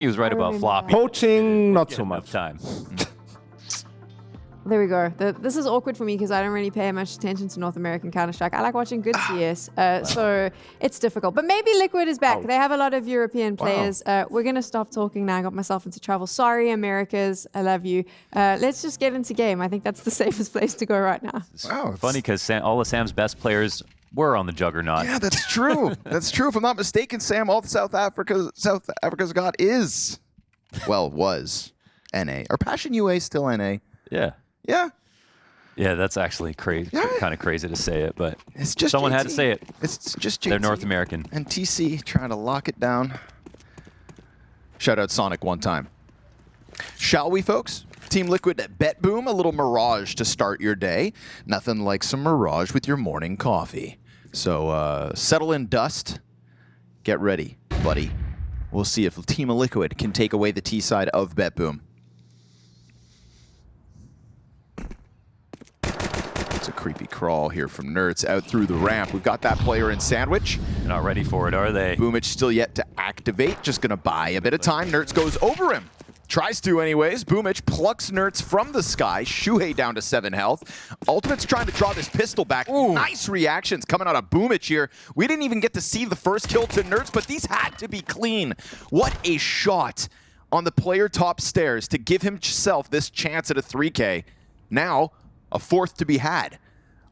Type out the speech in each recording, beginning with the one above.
He was right about floppy. Poaching, not so much. Time. There we go. This is awkward for me because I don't really pay much attention to North American Counter-Strike. I like watching good CS, so it's difficult. But maybe Liquid is back. They have a lot of European players. We're going to stop talking now. I got myself into trouble. Sorry, Americas. I love you. Let's just get into game. I think that's the safest place to go right now. Wow, funny because all of Sam's best players were on the Juggernaut. Yeah, that's true. That's true. If I'm not mistaken, Sam, all South Africa's got is, well, was NA. Are Passion UA still NA? Yeah. Yeah. Yeah, that's actually crazy. Yeah. Kind of crazy to say it, but It's just someone JT. had to say it. It's just JT. They're North American. And TC trying to lock it down. Shout out Sonic one time. Shall we, folks? Team Liquid at BetBoom, a little Mirage to start your day. Nothing like some Mirage with your morning coffee. So settle in, dust. Get ready, buddy. We'll see if Team Liquid can take away the T side of BetBoom. It's a creepy crawl here from Nerds out through the ramp. We've got that player in sandwich. They're not ready for it, are they? Boomich still yet to activate. Just going to buy a bit of time. Nerds goes over him. Tries to anyways. Boomich plucks Nerds from the sky. Shuhei down to 7 health. Ultimate's trying to draw this pistol back. Ooh. Nice reactions coming out of Boomich here. We didn't even get to see the first kill to Nerds, but these had to be clean. What a shot on the player top stairs to give himself this chance at a 3K. Now, a fourth to be had.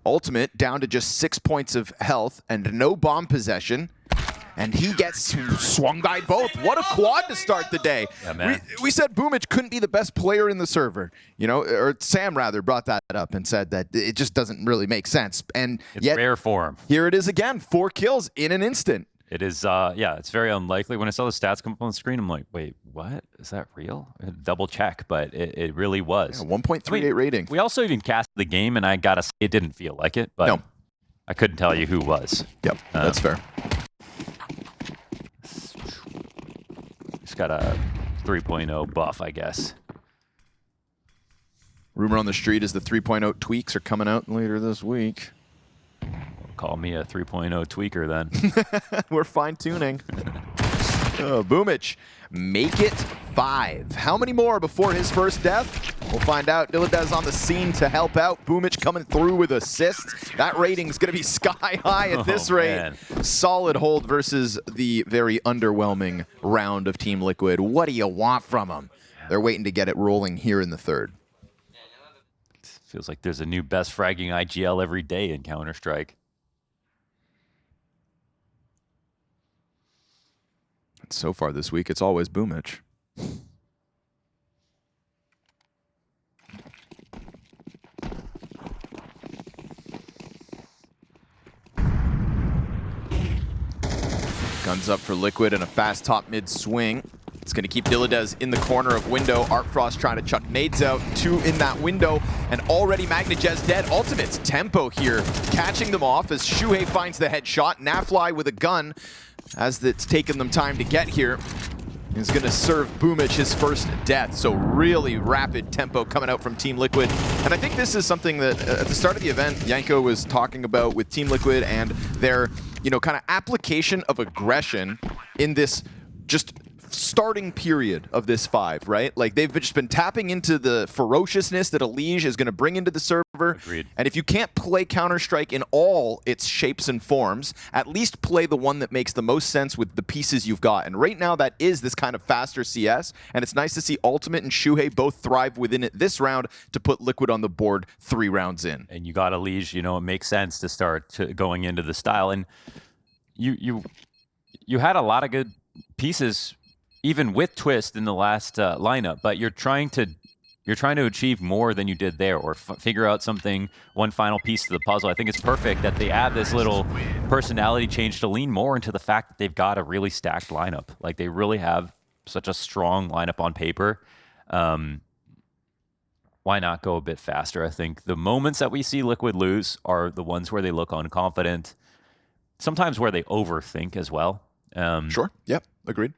Ultimate down to just 6 points of health and no bomb possession. And he gets swung by both. What a quad to start the day. Yeah, man. We said Boomich couldn't be the best player in the server. You know, or Sam rather brought that up and said that it just doesn't really make sense. And It's yet, rare for him. here it is again. 4 kills in an instant. It is, yeah, it's very unlikely. When I saw the stats come up on the screen, I'm like, wait, what? Is that real? I had to double check, but it really was. Yeah, 1.38 rating. We also even cast the game, and I gotta say, it didn't feel like it, but No. I couldn't tell you who was. Yep, that's fair. He's got a 3.0 buff, I guess. Rumor on the street is the 3.0 tweaks are coming out later this week. Call me a 3.0 tweaker then. We're fine-tuning. Boomich, make it 5. How many more before his first death? We'll find out. Dilladaz on the scene to help out. Boomich coming through with assists. That rating's going to be sky high at this rate. Man. Solid hold versus the very underwhelming round of Team Liquid. What do you want from them? They're waiting to get it rolling here in the third. Feels like there's a new best fragging IGL every day in Counter-Strike. So far this week, it's always Boomich. Guns up for Liquid and a fast top mid swing. It's going to keep Dilladez in the corner of window. Artfrost trying to chuck nades out. 2 in that window. And already Magnajez dead. Ultimate's tempo here. Catching them off as Shuhei finds the headshot. Nafly with a gun. As it's taken them time to get here. He's going to serve Boomich his first death. So really rapid tempo coming out from Team Liquid. And I think this is something that at the start of the event, Yanko was talking about with Team Liquid and their, you know, kind of application of aggression in this just starting period of this 5, right? Like they've just been tapping into the ferociousness that EliGE is going to bring into the server. Agreed. And if you can't play Counter-Strike in all its shapes and forms, at least play the one that makes the most sense with the pieces you've got. And right now that is this kind of faster CS. And it's nice to see Ultimate and Shuhei both thrive within it this round to put Liquid on the board 3 rounds in. And you got EliGE, you know, it makes sense to start going into the style. And you had a lot of good pieces even with Twist in the last lineup, but you're trying to achieve more than you did there, or figure out something, one final piece to the puzzle. I think it's perfect that they add this little personality change to lean more into the fact that they've got a really stacked lineup. Like they really have such a strong lineup on paper. Why not go a bit faster? I think the moments that we see Liquid lose are the ones where they look unconfident, sometimes where they overthink as well. Sure. Yep. Agreed.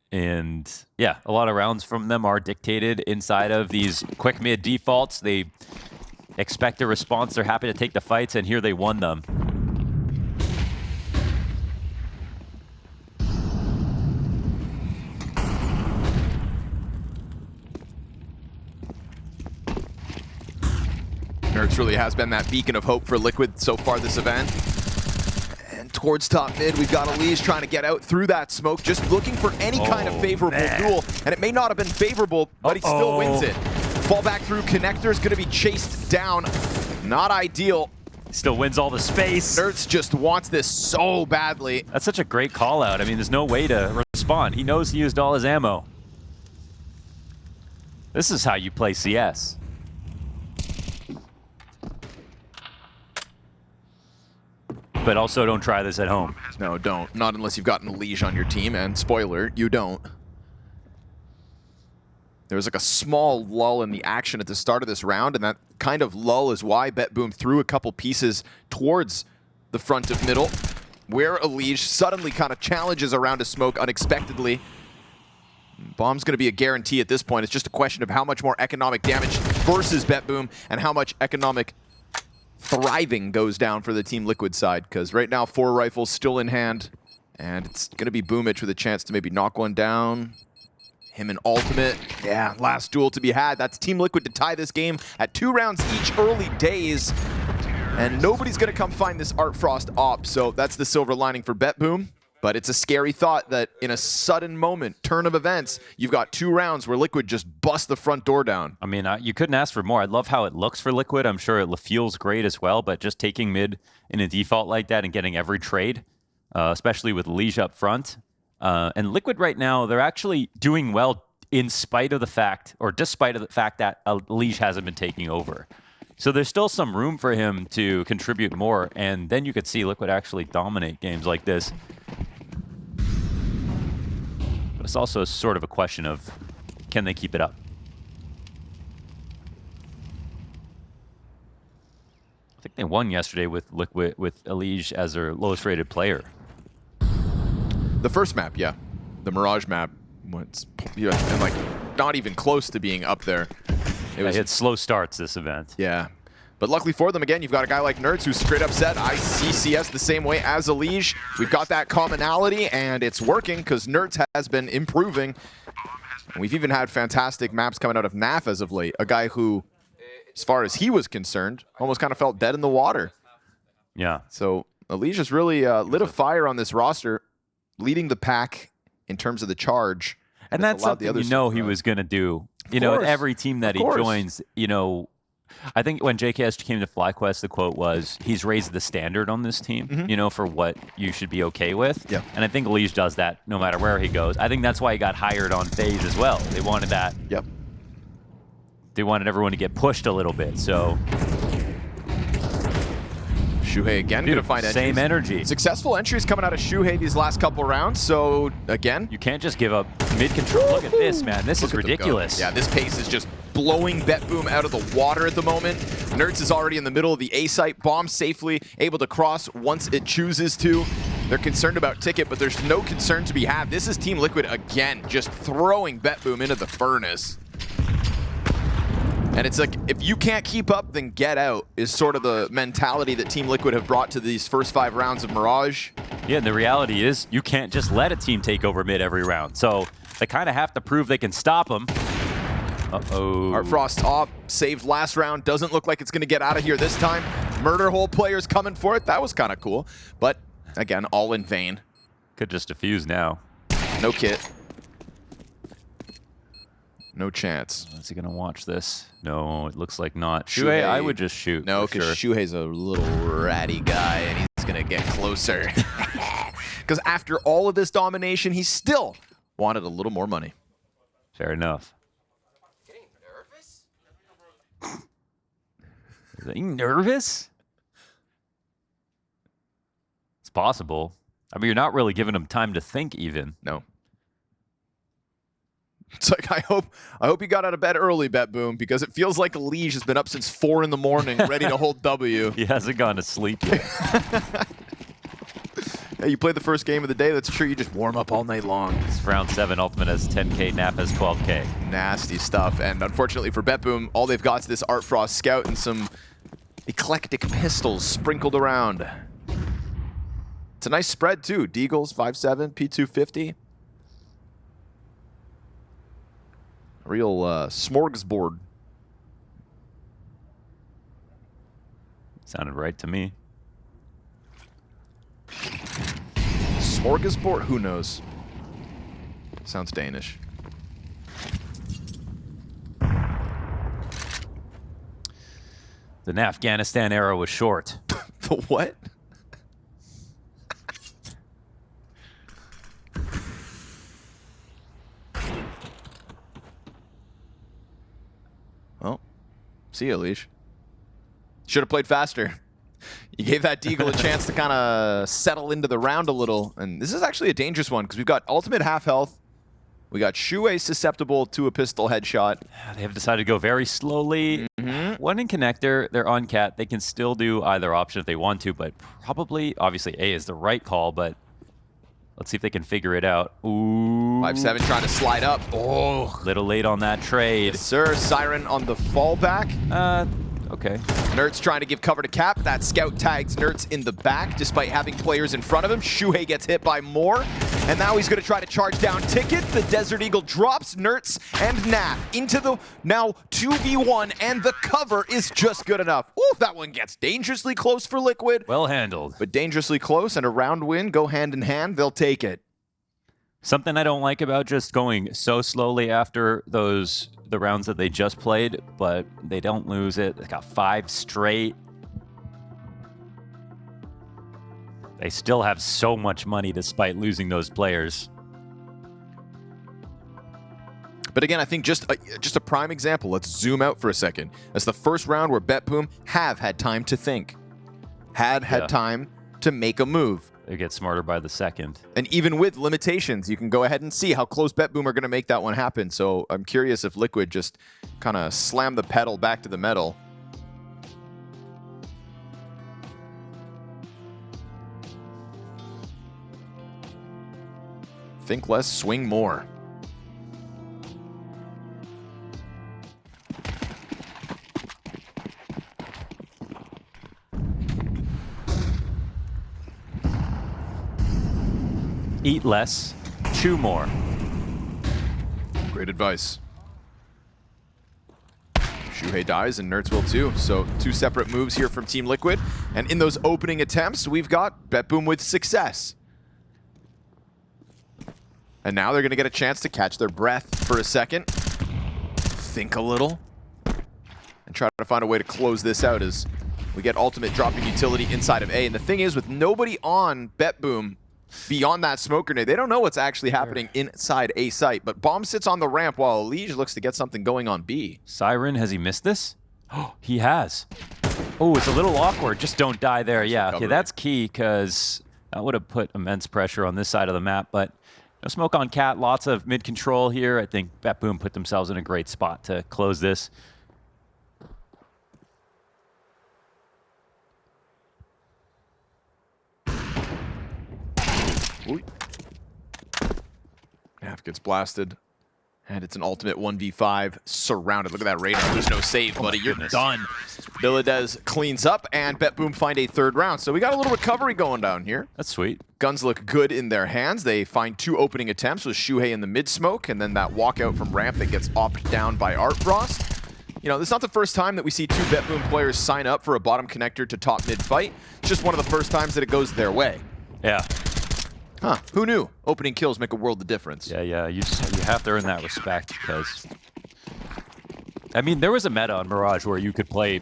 And yeah, a lot of rounds from them are dictated inside of these quick mid defaults. They expect a response. They're happy to take the fights, and here they won them. Nerds really has been that beacon of hope for Liquid so far this event. And towards top mid, we've got EliGE trying to get out through that smoke, just looking for any kind of favorable duel. And it may not have been favorable, but he still wins it. Fall back through connector is going to be chased down. Not ideal. Still wins all the space. Nerds just wants this so badly. That's such a great call out. I mean, there's no way to respond. He knows he used all his ammo. This is how you play CS. But also don't try this at home. No, don't. Not unless you've got an EliGE on your team, and spoiler, you don't. There was like a small lull in the action at the start of this round, and that kind of lull is why BetBoom threw a couple pieces towards the front of middle, where EliGE suddenly kind of challenges around a smoke unexpectedly. Bomb's going to be a guarantee at this point. It's just a question of how much more economic damage versus BetBoom and how much economic thriving goes down for the Team Liquid side, because right now 4 rifles still in hand, and it's going to be Boomich with a chance to maybe knock one down. Him an ultimate. Yeah, last duel to be had. That's Team Liquid to tie this game at 2 rounds each early days. And nobody's going to come find this Art Frost op, so that's the silver lining for BetBoom. But it's a scary thought that in a sudden moment, turn of events, you've got 2 rounds where Liquid just bust the front door down. I mean, you couldn't ask for more. I love how it looks for Liquid. I'm sure it feels great as well, but just taking mid in a default like that and getting every trade, especially with EliGE up front. And Liquid right now, they're actually doing well in spite of the fact, or despite of the fact that EliGE hasn't been taking over. So there's still some room for him to contribute more, and then you could see Liquid actually dominate games like this. But it's also sort of a question of, can they keep it up? I think they won yesterday with Liquid, with EliGE as their lowest rated player. The first map, yeah. The Mirage map was, and like not even close to being up there. It had slow starts this event. Yeah. But luckily for them, again, you've got a guy like Nerds who's straight up said, I see CS the same way as EliGE. We've got that commonality, and it's working because Nerds has been improving. And we've even had fantastic maps coming out of NAF as of late. A guy who, as far as he was concerned, almost kind of felt dead in the water. Yeah. So EliGE has really lit a fire on this roster, leading the pack in terms of the charge. And that's something you know he was going to do. You know, every team that he joins, you know, I think when JKS came to FlyQuest, the quote was, he's raised the standard on this team, you know, for what you should be okay with. Yeah. And I think EliGE does that no matter where he goes. I think that's why he got hired on FaZe as well. They wanted that. Yep. They wanted everyone to get pushed a little bit, so... Shuhei again going to find entries. Same energy. Successful entries coming out of Shuhei these last couple rounds, so again... You can't just give up mid-control. Look at this, man. This is ridiculous. Yeah, this pace is just blowing BetBoom out of the water at the moment. Nerds is already in the middle of the A site. Bomb safely able to cross once it chooses to. They're concerned about Ticket, but there's no concern to be had. This is Team Liquid again, just throwing BetBoom into the furnace. And it's like, if you can't keep up, then get out, is sort of the mentality that Team Liquid have brought to these first 5 rounds of Mirage. Yeah, and the reality is, you can't just let a team take over mid every round. So they kind of have to prove they can stop them. Uh-oh. Art Frost top, saved last round. Doesn't look like it's going to get out of here this time. Murder Hole players coming for it. That was kind of cool. But, again, all in vain. Could just defuse now. No kit. No chance. Is he going to watch this? No, it looks like not. Shuhei, I would just shoot. No, because Shuhei's a little ratty guy, and he's going to get closer. Because after all of this domination, he still wanted a little more money. Fair enough. Getting nervous? Is he nervous? It's possible. I mean, you're not really giving him time to think even. No. It's like, I hope you got out of bed early, BetBoom, because it feels like EliGE has been up since 4 in the morning, ready to hold W. He hasn't gone to sleep yet. Hey, you play the first game of the day, that's true. You just warm up all night long. It's round 7, Ultimate has 10K, Nap has 12K. Nasty stuff. And unfortunately for BetBoom, all they've got is this Art Frost Scout and some eclectic pistols sprinkled around. It's a nice spread, too. Deagles, 5.7, P250. Real smorgasbord. Sounded right to me. Smorgasbord? Who knows? Sounds Danish. The Afghanistan era was short. The what? Well, see you, EliGE. Should have played faster. You gave that Deagle a chance to kind of settle into the round a little. And this is actually a dangerous one because we've got ultimate half health. We got Shuhei susceptible to a pistol headshot. They have decided to go very slowly. One in connector, they're on cat. They can still do either option if they want to, but probably, obviously, A is the right call, but let's see if they can figure it out. Ooh. 5-7 trying to slide up. Oh, Little late on that trade. yes, sir. Siren on the fallback. Okay. Nertz trying to give cover to Cap. That scout tags Nertz in the back despite having players in front of him. Shuhei gets hit by more. And now he's going to try to charge down Ticket. The Desert Eagle drops Nertz and Naf into the now 2v1, and the cover is just good enough. Ooh, that one gets dangerously close for Liquid. Well handled. But dangerously close, and a round win go hand in hand. They'll take it. Something I don't like about just going so slowly after the rounds that they just played, but they don't lose it. They got 5 straight. They still have so much money despite losing those players. But again, I think just a prime example. Let's zoom out for a second. That's the first round where BetBoom have had time to think. Had time to make a move. They get smarter by the second. And even with limitations, you can go ahead and see how close BetBoom are going to make that one happen. So I'm curious if Liquid just kind of slam the pedal back to the metal. Think less, swing more. Eat less, chew more. Great advice. Shuhei dies and Nertz will too. So 2 separate moves here from Team Liquid. And in those opening attempts, we've got BetBoom with success. And now they're going to get a chance to catch their breath for a second. Think a little. And try to find a way to close this out as we get ultimate dropping utility inside of A. And the thing is, with nobody on BetBoom beyond that smoke grenade, they don't know what's actually happening inside A site. But Bomb sits on the ramp while EliGE looks to get something going on B. Siren, has he missed this? Oh, he has. Oh, it's a little awkward. Just don't die there. Yeah, okay, that's key because that would have put immense pressure on this side of the map. But no smoke on cat, lots of mid control here. I think BetBoom put themselves in a great spot to close this. Ooh. Naf gets blasted. And it's an ultimate 1v5 surrounded. Look at that radar. There's no save, buddy. You're done. Billadez cleans up, and BetBoom find a 3rd round. So we got a little recovery going down here. That's sweet. Guns look good in their hands. They find 2 opening attempts with Shuhei in the mid-smoke, and then that walkout from ramp that gets opted down by Artfrost. You know, this is not the first time that we see 2 BetBoom players sign up for a bottom connector to top mid fight. It's just one of the first times that it goes their way. Yeah. Huh, who knew? Opening kills make a world of difference. Yeah, you have to earn that respect because, I mean, there was a meta on Mirage where you could play,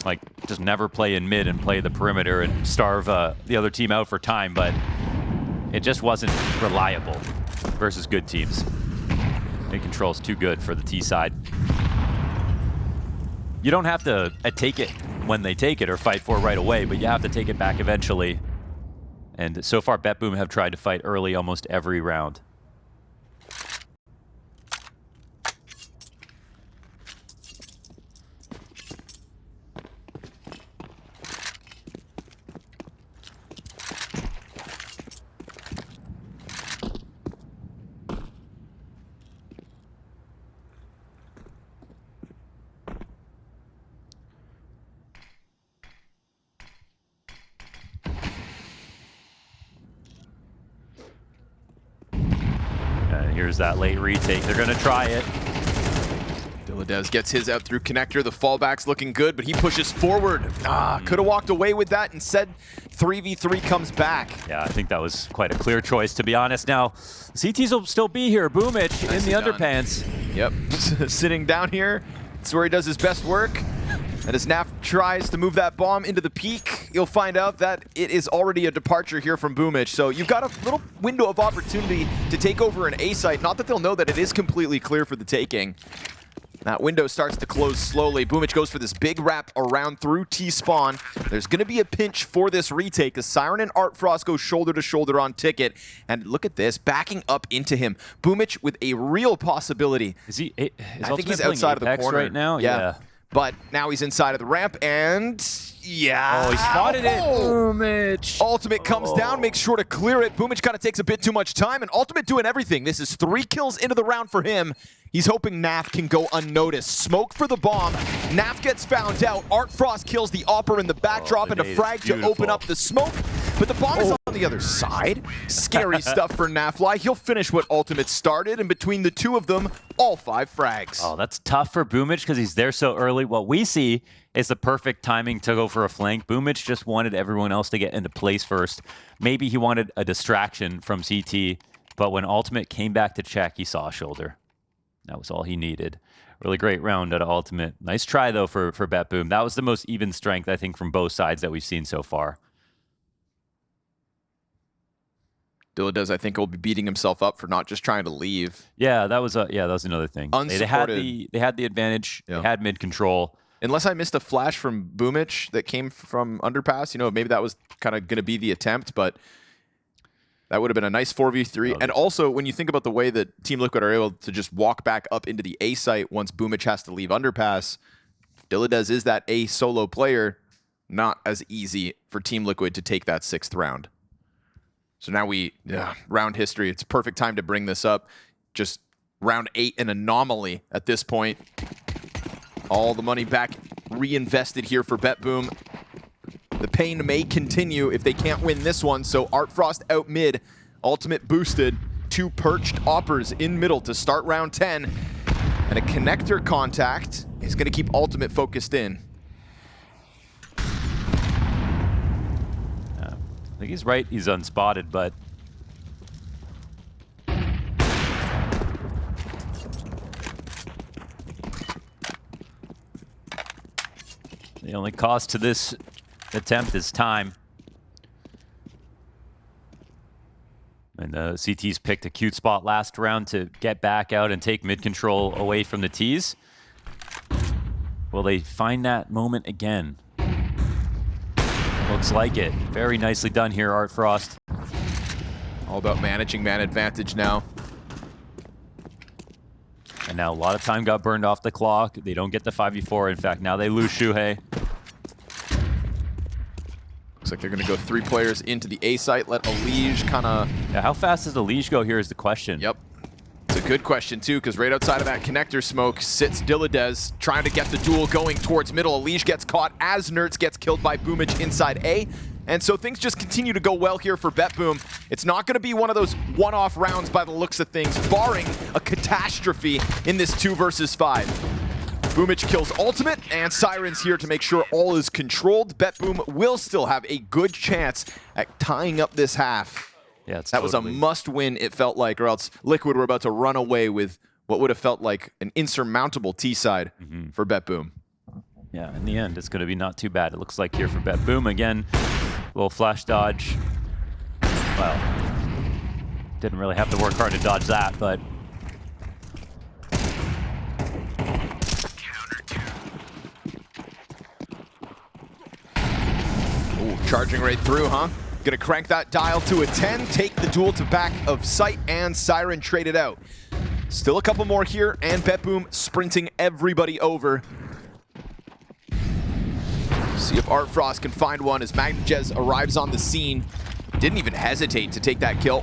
like, just never play in mid and play the perimeter and starve the other team out for time, but it just wasn't reliable versus good teams. Mid control's too good for the T side. You don't have to take it when they take it or fight for it right away, but you have to take it back eventually. And so far, BetBoom have tried to fight early almost every round. Here's that late retake. They're going to try it. Dilladev gets his out through connector. The fallback's looking good, but he pushes forward. Could have walked away with that. Instead, 3v3 comes back. Yeah, I think that was quite a clear choice, to be honest. Now, CTs will still be here. Boomich in the underpants. Yep, sitting down here. That's where he does his best work. And as Naf tries to move that bomb into the peak, you'll find out that it is already a departure here from Boomich. So you've got a little window of opportunity to take over an A site. Not that they'll know that it is completely clear for the taking. That window starts to close slowly. Boomich goes for this big wrap around through T-spawn. There's going to be a pinch for this retake as Siren and Artfrost go shoulder to shoulder on Ticket. And look at this, backing up into him. Boomich with a real possibility. Is he? I think he's outside of the corner right now. Yeah. But now he's inside of the ramp, and yeah. Oh, he spotted it. Boomich. Ultimate comes down, makes sure to clear it. Boomich kind of takes a bit too much time, and Ultimate doing everything. This is 3 kills into the round for him. He's hoping Naf can go unnoticed. Smoke for the bomb. Naf gets found out. Artfrost kills the Opper in the backdrop and a frag to open up the smoke. But the bomb is on the other side. Scary stuff for Nafly. He'll finish what Ultimate started, and between the two of them, all 5 frags. Oh, that's tough for Boomich because he's there so early. What we see is the perfect timing to go for a flank. Boomich just wanted everyone else to get into place first. Maybe he wanted a distraction from CT, but when Ultimate came back to check, he saw a shoulder. That was all he needed. Really great round out of Ultimate. Nice try, though, for BetBoom. That was the most even strength, I think, from both sides that we've seen so far. Dilladev, I think, will be beating himself up for not just trying to leave. Yeah, that was another thing. They had the advantage. Yeah. They had mid control. Unless I missed a flash from Boomich that came from underpass, maybe that was kind of going to be the attempt, but that would have been a nice 4v3. And also, when you think about the way that Team Liquid are able to just walk back up into the A site once Boomich has to leave underpass, Dilladev is that A solo player, not as easy for Team Liquid to take that 6th round. So now round history. It's a perfect time to bring this up. Just round 8, an anomaly at this point. All the money back reinvested here for BetBoom. The pain may continue if they can't win this one. So Artfrost out mid, Ultimate boosted, 2 perched Oppers in middle to start round 10. And a connector contact is going to keep Ultimate focused in. I think he's right. He's unspotted, but the only cost to this attempt is time. And the CTs picked a cute spot last round to get back out and take mid control away from the Ts. Will they find that moment again? Looks like it. Very nicely done here, Artfrost. All about managing man advantage now. And now a lot of time got burned off the clock. They don't get the 5v4. In fact, now they lose Shuhei. Looks like they're going to go 3 players into the A site. Let EliGE kind of... Yeah, how fast does EliGE go here is the question. Yep. It's a good question, too, because right outside of that connector smoke sits Dilladev trying to get the duel going towards middle. EliGE gets caught as Nerds gets killed by Boomich inside A. And so things just continue to go well here for BetBoom. It's not going to be one of those one-off rounds by the looks of things, barring a catastrophe in this 2 versus 5. Boomich kills Ultimate, and Siren's here to make sure all is controlled. BetBoom will still have a good chance at tying up this half. Yeah, that was a must-win, it felt like, or else Liquid were about to run away with what would have felt like an insurmountable T-side for BetBoom. Yeah, in the end, it's going to be not too bad. It looks like here for BetBoom. Again, a little flash dodge. Well, didn't really have to work hard to dodge that, but... Ooh, charging right through, huh? Gonna crank that dial to a 10, take the duel to back of sight, and Siren traded out. Still a couple more here, and BetBoom sprinting everybody over. See if Artfrost can find one as MIBR arrives on the scene. Didn't even hesitate to take that kill.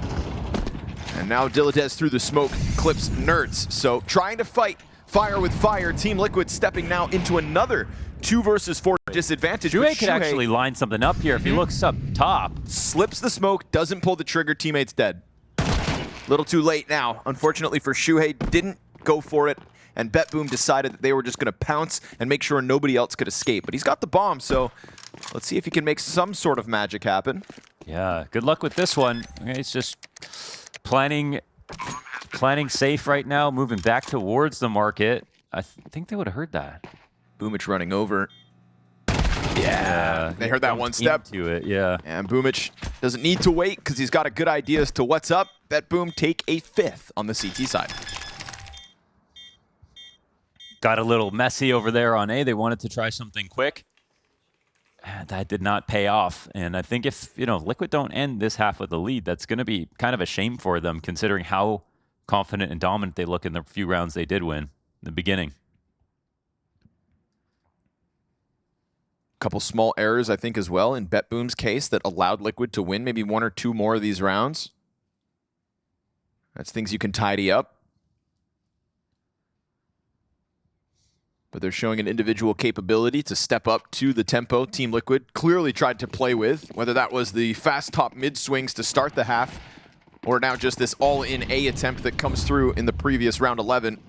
And now Dilladev through the smoke clips Nerds. So trying to fight fire with fire. Team Liquid stepping now into another 2 versus 4 disadvantage. Shuhei could actually line something up here if he looks up top. Slips the smoke, doesn't pull the trigger, teammate's dead. Little too late now. Unfortunately for Shuhei, didn't go for it. and BetBoom decided that they were just going to pounce and make sure nobody else could escape. But he's got the bomb, so let's see if he can make some sort of magic happen. Yeah, good luck with this one. Okay, it's just planning safe right now, moving back towards the market. I think they would have heard that. Boomich running over. Yeah, they heard that one step. To it, yeah. And Boomich doesn't need to wait because he's got a good idea as to what's up. BetBoom take a 5th on the CT side. Got a little messy over there on A. They wanted to try something quick. And that did not pay off. And I think if, Liquid don't end this half with the lead, that's going to be kind of a shame for them, considering how confident and dominant they look in the few rounds they did win in the beginning. Couple small errors, I think, as well in BetBoom's case that allowed Liquid to win maybe 1 or 2 more of these rounds. That's things you can tidy up. But they're showing an individual capability to step up to the tempo Team Liquid clearly tried to play with, whether that was the fast top mid swings to start the half, or now just this all-in A attempt that comes through in the previous round 11.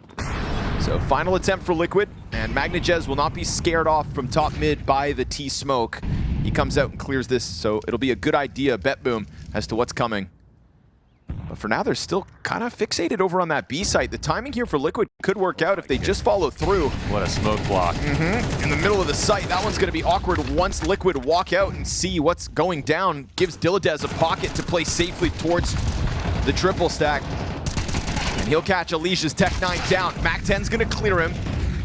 So final attempt for Liquid, and MagnaJez will not be scared off from top mid by the T-Smoke. He comes out and clears this, so it'll be a good idea, BetBoom, as to what's coming. But for now, they're still kind of fixated over on that B site. The timing here for Liquid could work out if they just follow through. What a smoke block. In the middle of the site, that one's going to be awkward once Liquid walk out and see what's going down. Gives Dilladez a pocket to play safely towards the triple stack. And he'll catch EliGE's Tech 9 down. Mac-10's going to clear him.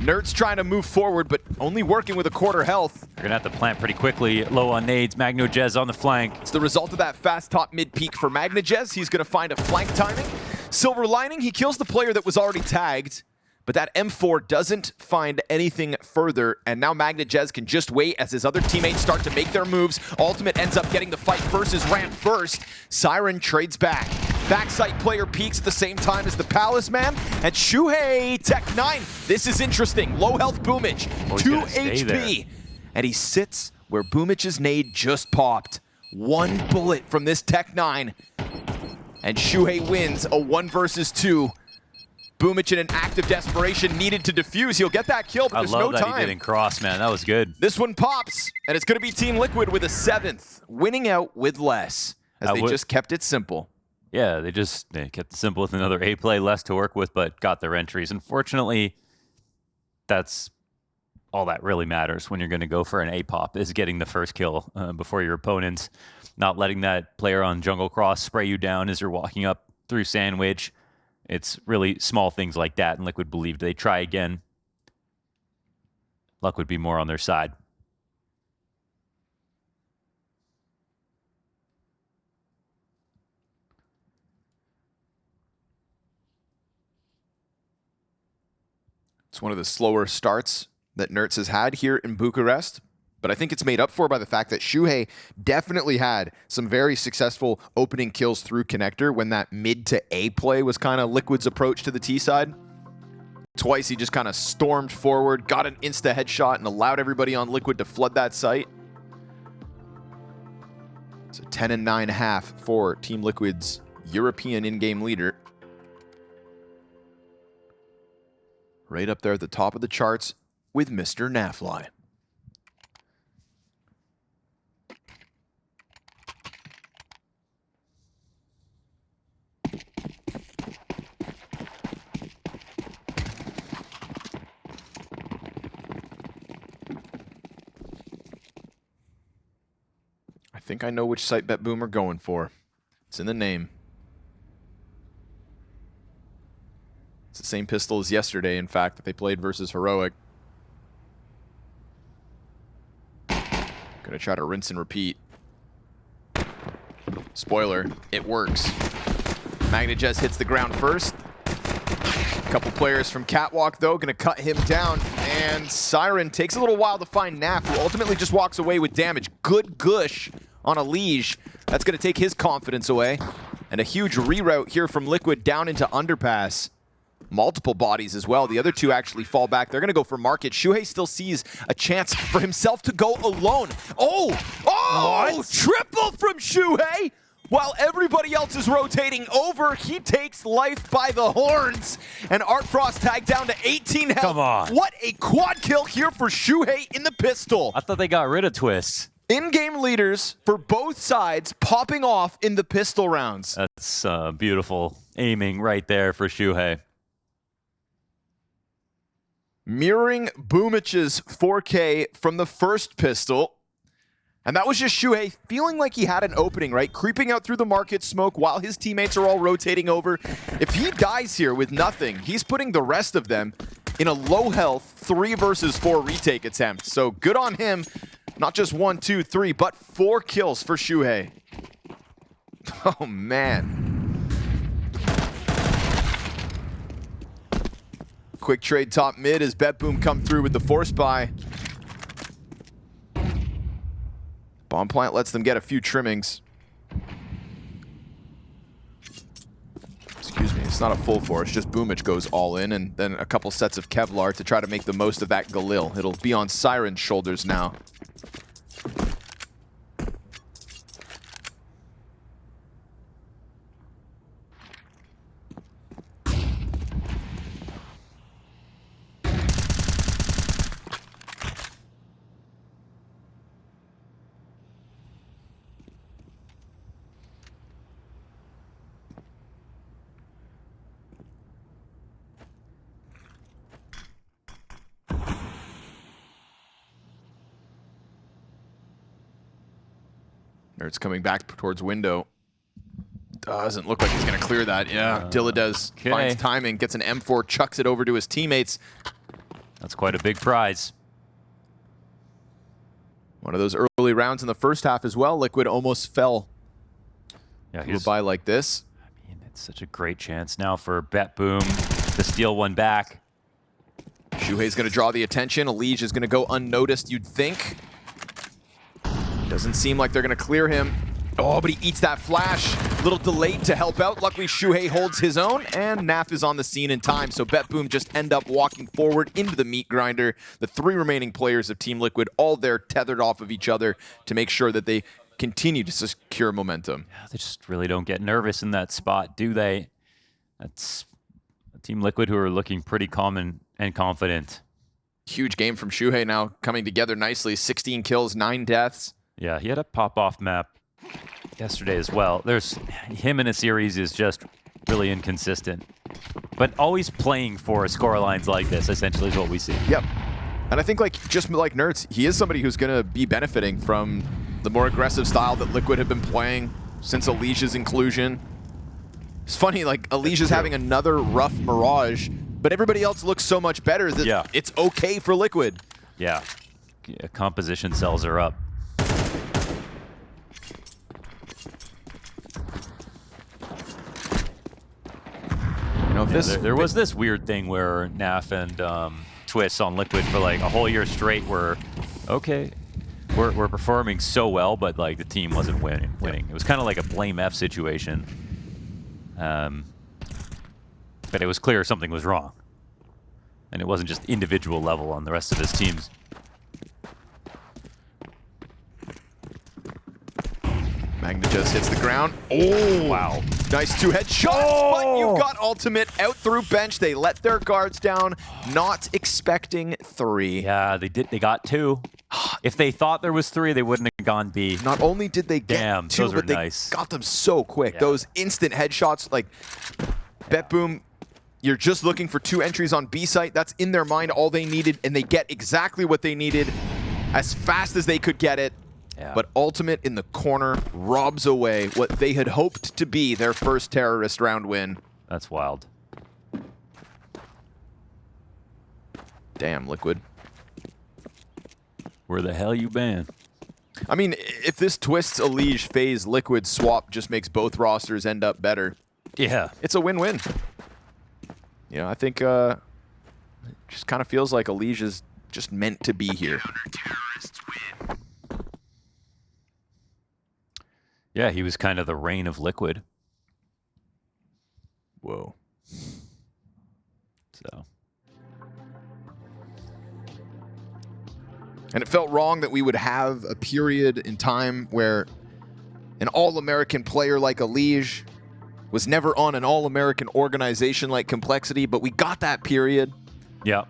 Nert's trying to move forward, but only working with a quarter health. You're going to have to plant pretty quickly. Low on nades. MagnaJez on the flank. It's the result of that fast top mid peak for MagnaJez. He's going to find a flank timing. Silver lining, he kills the player that was already tagged, but that M4 doesn't find anything further, and now MagnaJez can just wait as his other teammates start to make their moves. Ultimate ends up getting the fight versus Rand first. Siren trades back. Backside player peaks at the same time as the Palace man, and Shuhei Tech 9. This is interesting. Low health Boomich, 2 HP. And he sits where Boomich's nade just popped. 1 bullet from this Tech 9. And Shuhei wins a 1 versus 2. Boomich in an act of desperation needed to defuse. He'll get that kill, but there's no time. I love that he didn't cross, man. That was good. This one pops, and it's going to be Team Liquid with a 7th, winning out with less, as they just kept it simple. Yeah, they kept it simple with another A play, less to work with, but got their entries. Unfortunately, that's all that really matters when you're going to go for an A pop, is getting the first kill before your opponents, not letting that player on jungle cross spray you down as you're walking up through sandwich. It's really small things like that, and Liquid believed they'd try again. Luck would be more on their side. It's one of the slower starts that Nertz has had here in Bucharest, but I think it's made up for by the fact that Shuhei definitely had some very successful opening kills through connector when that mid to A play was kind of Liquid's approach to the T side. Twice he just kind of stormed forward, got an insta headshot, and allowed everybody on Liquid to flood that site. It's a 10-9.5 for Team Liquid's European in-game leader. Right up there at the top of the charts with Mr. Nafly. I think I know which site BetBoom are going for. It's in the name. It's the same pistol as yesterday, in fact, that they played versus Heroic. Gonna try to rinse and repeat. Spoiler, it works. MagnaJez hits the ground first. A couple players from Catwalk, though, gonna cut him down. And Siren takes a little while to find Naf, who ultimately just walks away with damage. Good gush on EliGE. That's gonna take his confidence away. And a huge reroute here from Liquid down into Underpass. Multiple bodies as well. The other two actually fall back. They're going to go for market. Shuhei still sees a chance for himself to go alone. Oh! What? Triple from Shuhei! While everybody else is rotating over, he takes life by the horns. And Art Frost tagged down to 18 health. Come on. What a quad kill here for Shuhei in the pistol. I thought they got rid of Twist. In-game leaders for both sides popping off in the pistol rounds. That's beautiful aiming right there for Shuhei. Mirroring Boomich's 4K from the first pistol. And that was just Shuhei feeling like he had an opening, right? Creeping out through the market smoke while his teammates are all rotating over. If he dies here with nothing, he's putting the rest of them in a low health 3 versus 4 retake attempt. So good on him. Not just 1, 2, 3, but 4 kills for Shuhei. Oh, man. Quick trade top mid as BetBoom come through with the force buy. Bomb plant lets them get a few trimmings. Excuse me, it's not a full force, just Boomich goes all in, and then a couple sets of Kevlar to try to make the most of that Galil. It'll be on Siren's shoulders now. It's coming back towards window. Doesn't look like he's going to clear that. Yeah, Dilla finds timing, gets an M4, chucks it over to his teammates. That's quite a big prize. One of those early rounds in the first half as well. Liquid almost fell to a buy like this. I mean, it's such a great chance now for BetBoom to steal one back. Shuhei's going to draw the attention. EliGE is going to go unnoticed, you'd think. Doesn't seem like they're going to clear him. Oh, but he eats that flash. Little delayed to help out. Luckily, Shuhei holds his own, and Naf is on the scene in time. So BetBoom just end up walking forward into the meat grinder. The 3 remaining players of Team Liquid, all there tethered off of each other to make sure that they continue to secure momentum. Yeah, they just really don't get nervous in that spot, do they? That's Team Liquid who are looking pretty calm and confident. Huge game from Shuhei now coming together nicely. 16 kills, 9 deaths. Yeah, he had a pop-off map yesterday as well. Him in a series is just really inconsistent. But always playing for scorelines like this, essentially, is what we see. Yep. And I think, just like Nerds, he is somebody who's going to be benefiting from the more aggressive style that Liquid have been playing since EliGE's inclusion. It's funny, EliGE is having another rough Mirage, but everybody else looks so much better that it's okay for Liquid. Yeah. Composition cells are up. There was this weird thing where Naf and Twist on Liquid for a whole year straight were, okay, we're performing so well, but the team wasn't winning. It was kind of like a blame F situation. But it was clear something was wrong. And it wasn't just individual level on the rest of his teams. Magna just hits the ground. Oh, wow. Nice 2 headshots, but you've got ultimate out through bench. They let their guards down, not expecting 3. Yeah, they did. They got 2. If they thought there was 3, they wouldn't have gone B. Not only did they get 2, but they got them so quick. Yeah. Those instant headshots, BetBoom, you're just looking for 2 entries on B site. That's in their mind all they needed, and they get exactly what they needed as fast as they could get it. Yeah. But Ultimate in the corner robs away what they had hoped to be their first terrorist round win. That's wild. Damn, Liquid. Where the hell you been? I mean, if this Twist's EliGE phase Liquid swap just makes both rosters end up better, it's a win-win. I think it just kind of feels like EliGE is just meant to be here. Yeah, he was kind of the reign of Liquid. Whoa. So. And it felt wrong that we would have a period in time where an All-American player like EliGE, was never on an All-American organization like Complexity, but we got that period. Yeah.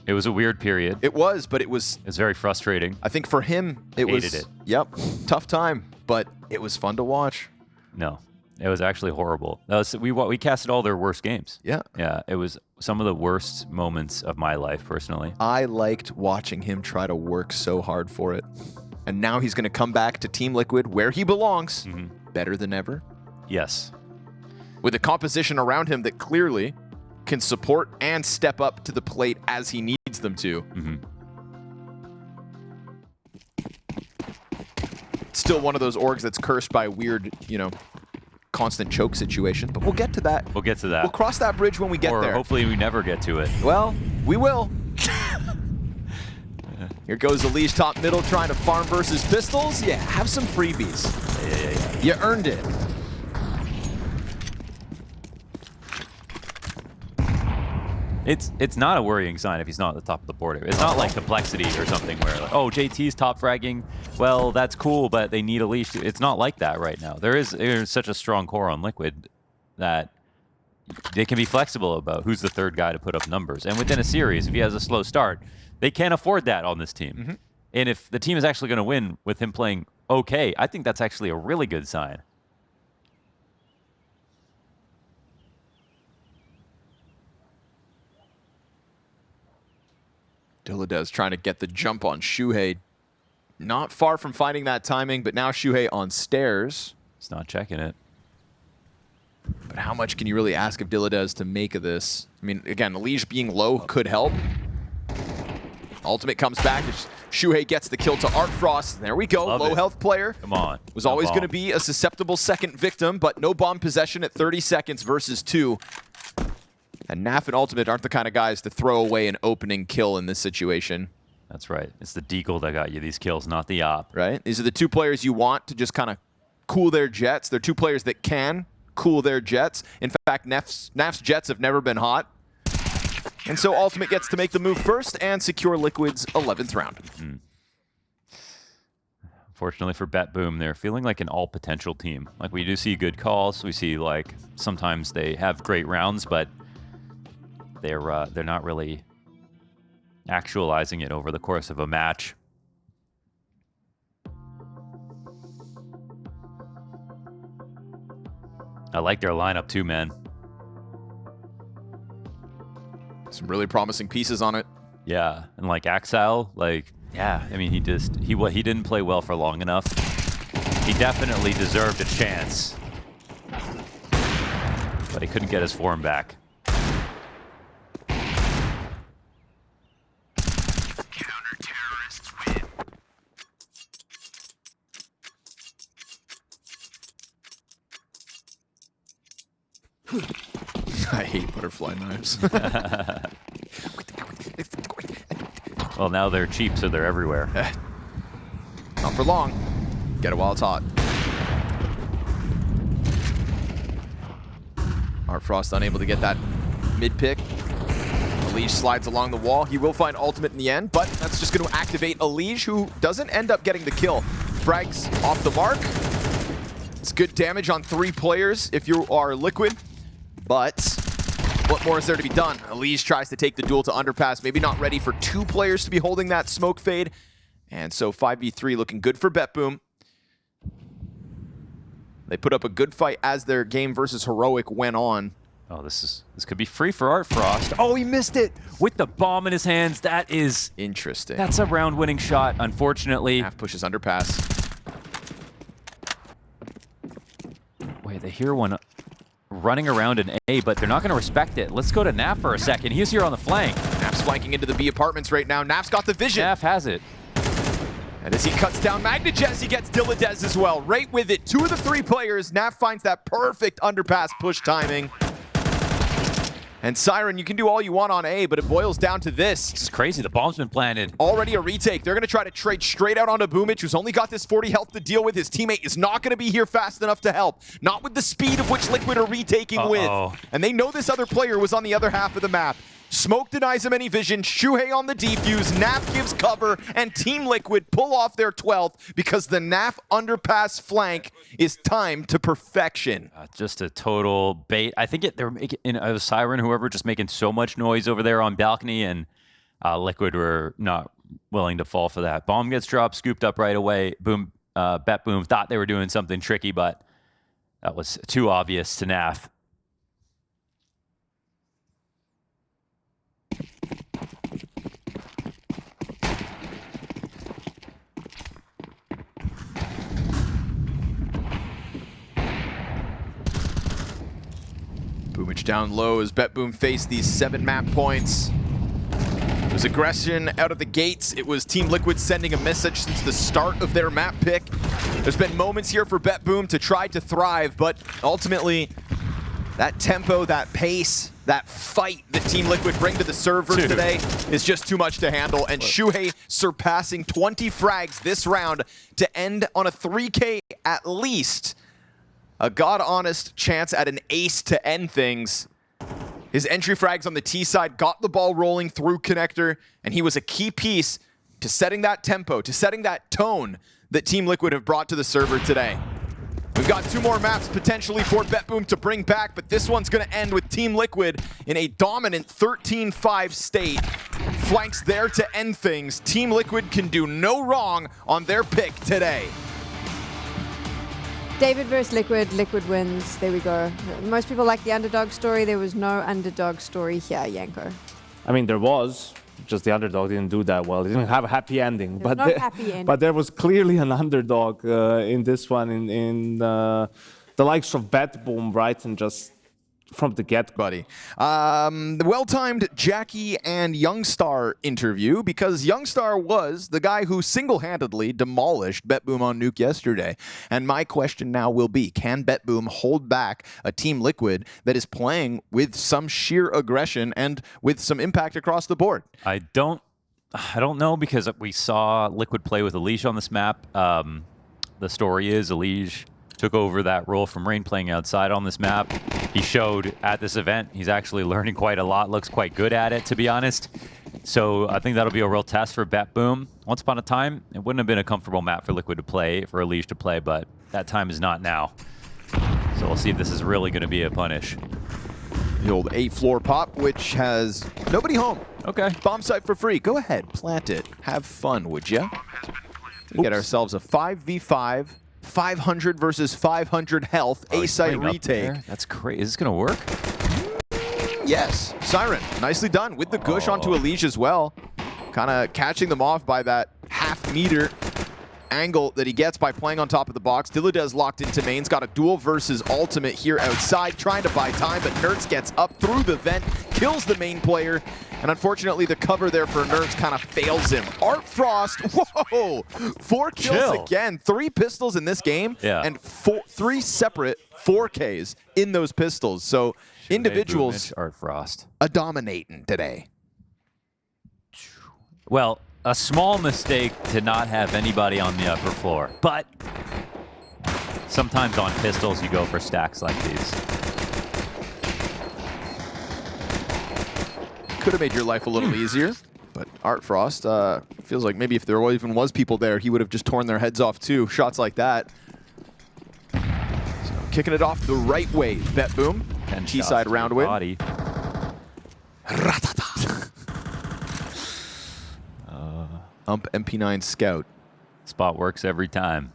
It was a weird period. It was, but it was very frustrating. I think for him, it Hated was it. Yep, tough time, but it was fun to watch. No, it was actually horrible. We casted all their worst games. Yeah. Yeah, it was some of the worst moments of my life, personally. I liked watching him try to work so hard for it. And now he's going to come back to Team Liquid, where he belongs, better than ever. Yes. With a composition around him that clearly can support and step up to the plate as he needs them to. Still one of those orgs that's cursed by weird, constant choke situation, but we'll get to that. We'll get to that. We'll cross that bridge when we get or there. Hopefully we never get to it. Well, we will. Here goes EliGE top middle trying to farm versus Pistols. Yeah, have some freebies. Yeah. You earned it. It's not a worrying sign if he's not at the top of the board. It's not like Complexity or something where, like, oh, JT's top fragging. Well, that's cool, but they need EliGE. It's not like that right now. There's such a strong core on Liquid that they can be flexible about who's the third guy to put up numbers. And within a series, if he has a slow start, they can't afford that on this team. And if the team is actually going to win with him playing okay, I think that's actually a really good sign. Dilladez trying to get the jump on Shuhei. Not far from finding that timing, but now Shuhei on stairs. He's not checking it. But how much can you really ask of Dilladez to make of this? I mean, again, EliGE being low could help. Ultimate comes back. Shuhei gets the kill to Artfrost. There we go. Low health player. Come on. Was always going to be a susceptible second victim, but no bomb possession at 30 seconds versus 2. And Naf and Ultimate aren't the kind of guys to throw away an opening kill in this situation. That's right. It's the Deagle that got you these kills, not the op. Right? These are the two players you want to just kind of cool their jets. They're two players that can cool their jets. In fact, Naf's jets have never been hot. And so Ultimate gets to make the move first and secure Liquid's 11th round. Fortunately for BetBoom, they're feeling like an all-potential team. Like, we do see good calls. We see, like, sometimes they have great rounds, but they're not really actualizing it over the course of a match. I like their lineup too, man. Some really promising pieces on it. Yeah, and like Axile, like, yeah, I mean, he didn't play well for long enough. He definitely deserved a chance, but he couldn't get his form back. Counter-terrorists win. I hate butterfly knives. Well, now they're cheap, so they're everywhere. Not for long. Get it while it's hot. Artfrost unable to get that mid-pick. EliGE slides along the wall. He will find Ultimate in the end, but that's just going to activate EliGE, who doesn't end up getting the kill. Frags off the mark. It's good damage on 3 players if you are Liquid, but what more is there to be done? EliGE tries to take the duel to Underpass, maybe not ready for 2 players to be holding that smoke fade. And so 5v3 looking good for BetBoom. They put up a good fight as their game versus Heroic went on. Oh, this could be free for Artfrost. Oh, he missed it with the bomb in his hands. That is interesting. That's a round-winning shot, unfortunately. Half pushes Underpass. Wait, they hear one running around an A, but they're not going to respect it. Let's go to Naf for a second. He's here on the flank. Naf's flanking into the B apartments right now. Naf's got the vision. Naf has it. And as he cuts down MagnaJez, he gets Dilladez as well. Right with it. 2 of the 3 players. Naf finds that perfect Underpass push timing. And Siren, you can do all you want on A, but it boils down to this. This is crazy. The bomb's been planted. Already a retake. They're going to try to trade straight out onto Boomich, who's only got this 40 health to deal with. His teammate is not going to be here fast enough to help. Not with the speed of which Liquid are retaking with. And they know this other player was on the other half of the map. Smoke denies him any vision. Shuhei on the defuse. NAF gives cover, and Team Liquid pull off their 12th because the NAF underpass flank is timed to perfection. Just a total bait. I think they were making a Siren, whoever, just making so much noise over there on balcony, and Liquid were not willing to fall for that. Bomb gets dropped, scooped up right away. Boom, BetBoom thought they were doing something tricky, but that was too obvious to NAF. Boomich down low as BetBoom faced these 7 map points. It was aggression out of the gates. It was Team Liquid sending a message since the start of their map pick. There's been moments here for BetBoom to try to thrive, but ultimately, that tempo, that pace, that fight that Team Liquid bring to the server today is just too much to handle. And Shuhei surpassing 20 frags this round to end on a 3K at least. A god-honest chance at an ace to end things. His entry frags on the T side got the ball rolling through connector, and he was a key piece to setting that tempo, to setting that tone that Team Liquid have brought to the server today. We've got 2 more maps potentially for BetBoom to bring back, but this one's going to end with Team Liquid in a dominant 13-5 state. Flanks there to end things. Team Liquid can do no wrong on their pick today. David versus Liquid. Liquid wins. There we go. Most people like the underdog story. There was no underdog story here, Yanko. I mean, there was. Just the underdog didn't do that well. It didn't have a happy ending. There's no happy ending. But there was clearly an underdog in this one, in the likes of BetBoom, right? And just from the get, buddy. The well-timed Jackie and Youngstar interview, because Youngstar was the guy who single-handedly demolished BetBoom on Nuke yesterday. And my question now will be, can BetBoom hold back a Team Liquid that is playing with some sheer aggression and with some impact across the board? I don't know, because we saw Liquid play with EliGE on this map. The story is EliGE took over that role from Rain playing outside on this map. He showed at this event he's actually learning quite a lot, looks quite good at it, to be honest. So I think that'll be a real test for BetBoom. Once upon a time, it wouldn't have been a comfortable map for Liquid to play, for EliGE to play, but that time is not now. So we'll see if this is really going to be a punish. The old 8-floor pop, which has nobody home. Okay. Bomb site for free. Go ahead, plant it. Have fun, would ya? We get ourselves a 5v5. 500 versus 500 health, A-site retake. That's crazy. Is this going to work? Yes. Siren, nicely done with the gush onto EliGE as well. Kind of catching them off by that half-meter angle that he gets by playing on top of the box. Dilladez locked into mains, got a duel versus ultimate here outside, trying to buy time, but Nerds gets up through the vent, kills the main player, and unfortunately the cover there for Nerds kind of fails him. Art Frost, whoa! 4 kills again, 3 pistols in this game, and 3 separate 4Ks in those pistols. So individuals Art Frost a dominating today. Well, a small mistake to not have anybody on the upper floor, but sometimes on pistols you go for stacks like these. Could have made your life a little easier, but Art Frost feels like maybe if there even was people there, he would have just torn their heads off too. Shots like that. So kicking it off the right way, BetBoom. And T-side round win. Body. Ump MP9 Scout. Spot works every time.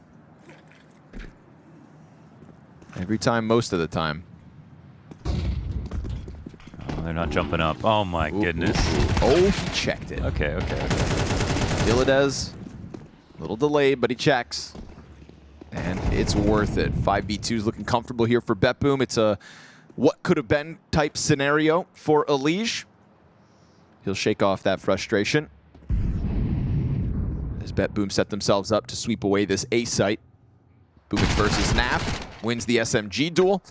Every time, most of the time. Oh, they're not jumping up. Oh my goodness. Oh, he checked it. Okay. Dilladez, a little delayed, but he checks. And it's worth it. 5v2 is looking comfortable here for BetBoom. It's a what could have been type scenario for EliGE. He'll shake off that frustration. As BetBoom set themselves up to sweep away this A site. Boomich versus NAF wins the SMG duel.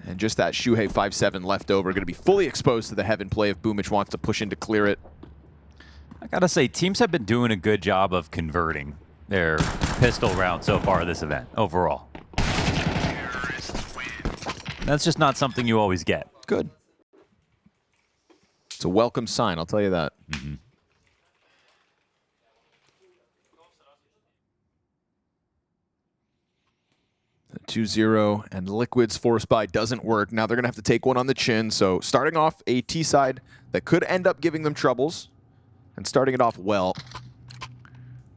And just that Shuhei 5-7 left over, going to be fully exposed to the heaven play if Boomich wants to push in to clear it. I gotta say, teams have been doing a good job of converting their pistol round so far this event, overall. That's just not something you always get. Good. It's a welcome sign, I'll tell you that. 2-0, and Liquid's force buy doesn't work. Now they're going to have to take one on the chin. So starting off a T side that could end up giving them troubles, and starting it off well.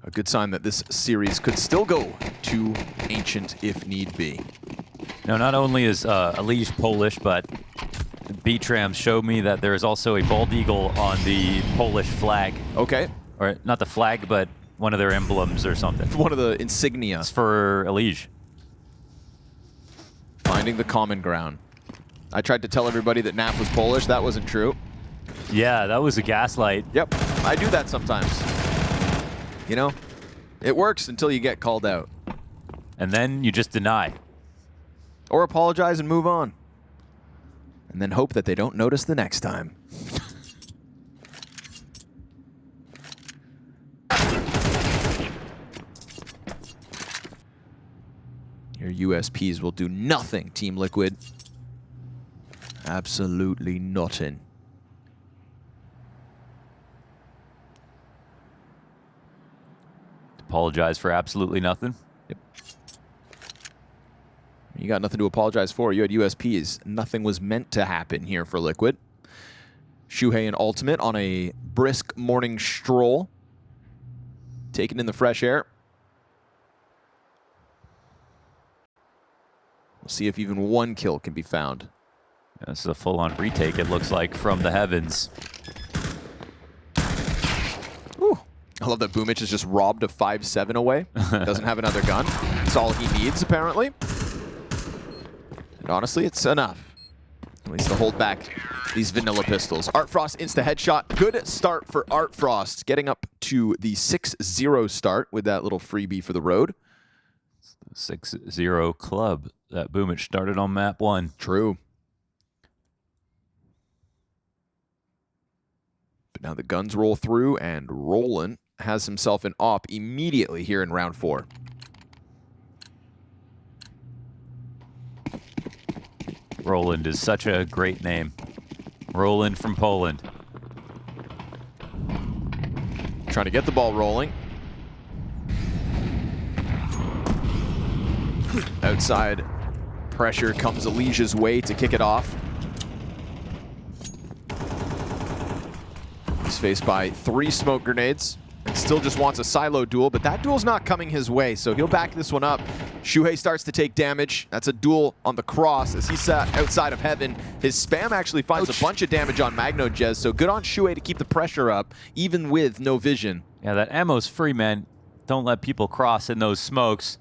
A good sign that this series could still go to Ancient if need be. Now, not only is EliGE Polish, but B-Tram showed me that there is also a bald eagle on the Polish flag. Okay. Or not the flag, but one of their emblems or something. One of the insignia. It's for EliGE. Finding the common ground. I tried to tell everybody that NAF was Polish. That wasn't true. Yeah, that was a gaslight. Yep, I do that sometimes. You know, it works until you get called out. And then you just deny. Or apologize and move on. And then hope that they don't notice the next time. Your USPs will do nothing, Team Liquid. Absolutely nothing. Apologize for absolutely nothing. Yep. You got nothing to apologize for. You had USPs. Nothing was meant to happen here for Liquid. Shuhei and Ultimate on a brisk morning stroll. Taken in the fresh air. We'll see if even one kill can be found. Yeah, this is a full-on retake, it looks like, from the heavens. Ooh. I love that Boomich is just robbed a 5-7 away. Doesn't have another gun. That's all he needs, apparently. And honestly, it's enough. At least to hold back these vanilla pistols. Artfrost insta headshot. Good start for Artfrost. Getting up to the 6-0 start with that little freebie for the road. 6-0 club that Boomich started on map 1. True. But now the guns roll through, and Roland has himself an op immediately here in round 4. Roland is such a great name. Roland from Poland. Trying to get the ball rolling. Outside pressure comes EliGE's way to kick it off. He's faced by 3 smoke grenades and still just wants a silo duel, but that duel's not coming his way, so he'll back this one up. Shuhei starts to take damage. That's a duel on the cross as he sat outside of heaven. His spam actually finds a bunch of damage on MagnoJez, so good on Shuhei to keep the pressure up, even with no vision. Yeah, that ammo's free, man. Don't let people cross in those smokes.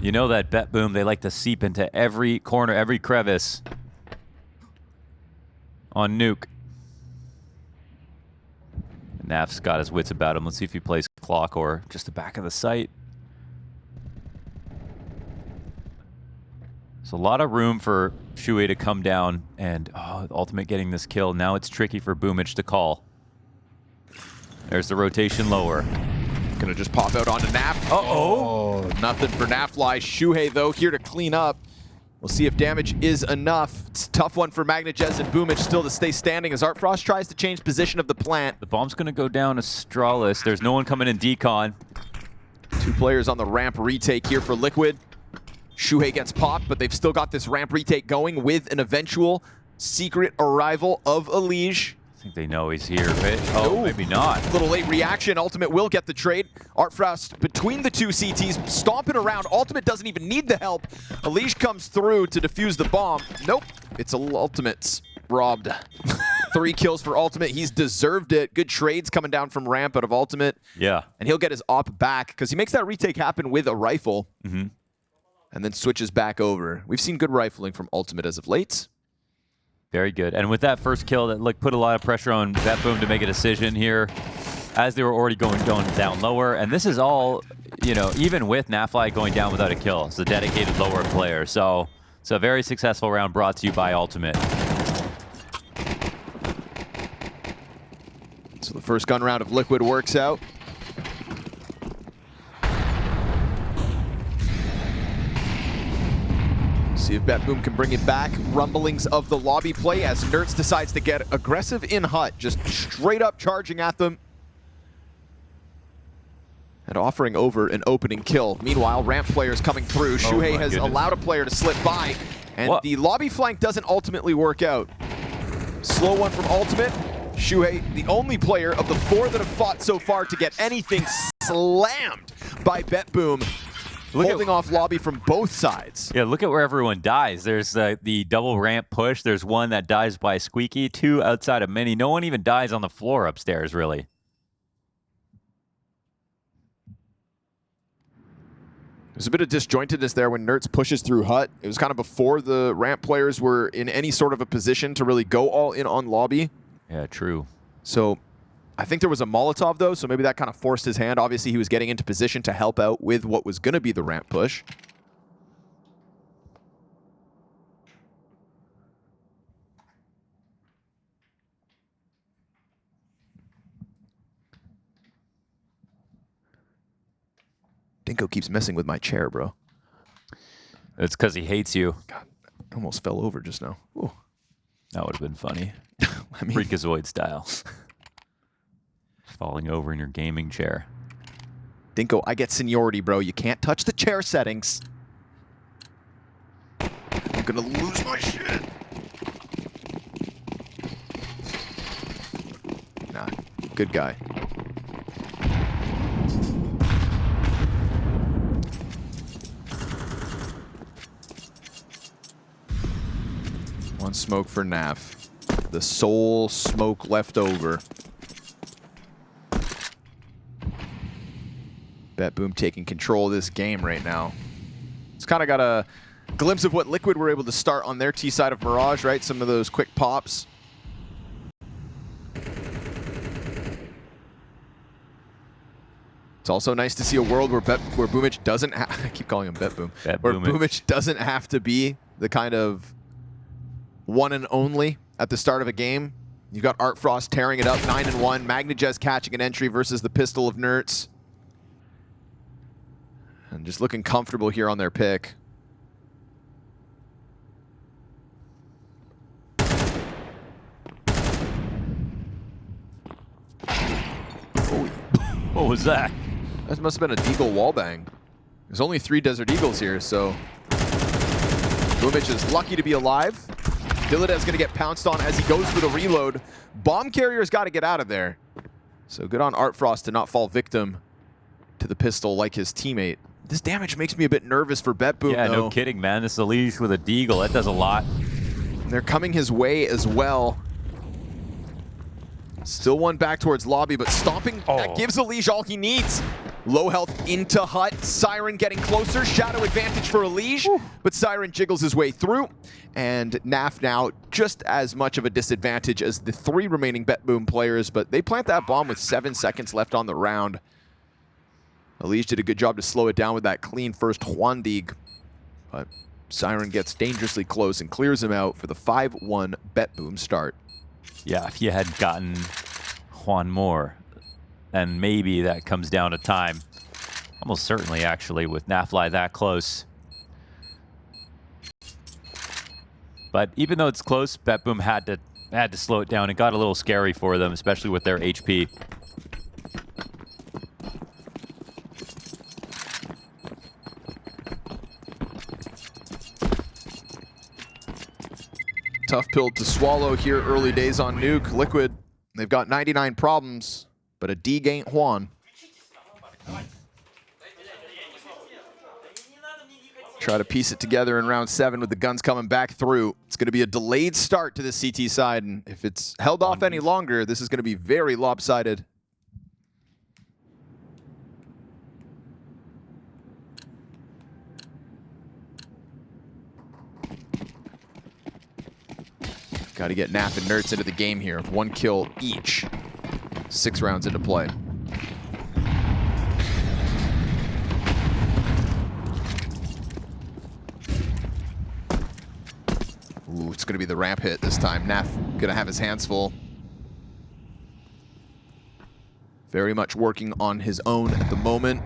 You know that BetBoom, they like to seep into every corner, every crevice on Nuke. Naf's got his wits about him. Let's see if he plays clock or just the back of the site. There's a lot of room for Shuhei to come down, and Ultimate getting this kill. Now it's tricky for Boomich to call. There's the rotation lower. Gonna just pop out onto Naf. Uh-oh. Nothing for Nafly. Shuhei, though, here to clean up. We'll see if damage is enough. It's a tough one for MagnoJez and Boomich still to stay standing as Artfrost tries to change position of the plant. The bomb's gonna go down Astralis. There's no one coming in decon. 2 players on the ramp retake here for Liquid. Shuhei gets popped, but they've still got this ramp retake going with an eventual secret arrival of EliGE. I think they know he's here, right? Oh, maybe not. Little late reaction. Ultimate will get the trade. Artfrost between the 2 CTs, stomping around. Ultimate doesn't even need the help. EliGE comes through to defuse the bomb. Nope, it's Ultimate's robbed. 3 kills for Ultimate. He's deserved it. Good trades coming down from ramp out of Ultimate. Yeah. And he'll get his op back because he makes that retake happen with a rifle. Mm-hmm. And then switches back over. We've seen good rifling from Ultimate as of late. Very good. And with that first kill, that put a lot of pressure on BetBoom to make a decision here, as they were already going down lower. And this is all, you know, even with Nafly going down without a kill. It's a dedicated lower player. So it's a very successful round brought to you by Ultimate. So the first gun round of Liquid works out. See See if BetBoom can bring it back. Rumblings of the lobby play as Nertz decides to get aggressive in hut, just straight up charging at them and offering over an opening kill. Meanwhile, ramp players coming through. Shuhei has allowed a player to slip by, and the lobby flank doesn't ultimately work out. Slow one from Ultimate. Shuhei, the only player of the 4 that have fought so far to get anything slammed by BetBoom. Holding off lobby from both sides. Yeah, look at where everyone dies. There's the double ramp push. There's one that dies by Squeaky, 2 outside of Mini. No one even dies on the floor upstairs, really. There's a bit of disjointedness there when Nertz pushes through hut. It was kind of before the ramp players were in any sort of a position to really go all in on lobby. Yeah, true. So I think there was a Molotov, though, so maybe that kind of forced his hand. Obviously, he was getting into position to help out with what was going to be the ramp push. Dinko keeps messing with my chair, bro. It's because he hates you. God, I almost fell over just now. Ooh. That would have been funny. I mean, Freakazoid style. Falling over in your gaming chair. Dinko, I get seniority, bro. You can't touch the chair settings. I'm gonna lose my shit. Nah, good guy. One smoke for Naf. The sole smoke left over. BetBoom taking control of this game right now. It's kind of got a glimpse of what Liquid were able to start on their T side of Mirage, right? Some of those quick pops. It's also nice to see a world where Boomich doesn't I keep calling him BetBoom. Where Boomich doesn't have to be the kind of one and only at the start of a game. You've got ArtFrost tearing it up, 9-1. MagnaJez catching an entry versus the pistol of Nertz. And just looking comfortable here on their pick. Oh, What was that? that must have been a Deagle wallbang. There's only 3 Desert Eagles here, so Boomich is lucky to be alive. Dilladev's going to get pounced on as he goes for the reload. Bomb carrier's got to get out of there. So good on ArtFrost to not fall victim to the pistol like his teammate. This damage makes me a bit nervous for BetBoom, Yeah, though. no kidding, man. This EliGE with a Deagle, that does a lot. They're coming his way as well. Still one back towards lobby, but stomping, that gives EliGE all he needs. Low health into hut. Siren getting closer. Shadow advantage for EliGE, but Siren jiggles his way through. And Naf now just as much of a disadvantage as the 3 remaining BetBoom players, but they plant that bomb with 7 seconds left on the round. EliGE did a good job to slow it down with that clean first Huandig, but Siren gets dangerously close and clears him out for the 5-1 BetBoom start. Yeah, if you had gotten Juan more, and maybe that comes down to time. Almost certainly, actually, with Nafly that close. But even though it's close, BetBoom had to slow it down. It got a little scary for them, especially with their HP. Tough pill to swallow here early days on Nuke. Liquid, they've got 99 problems, but a Dig ain't Juan. Try to piece it together in round 7 with the guns coming back through. It's going to be a delayed start to the CT side, and if it's held off any longer, this is going to be very lopsided. Got to get Naf and Nertz into the game here. 1 kill each. 6 rounds into play. Ooh, it's going to be the ramp hit this time. Naf going to have his hands full. Very much working on his own at the moment.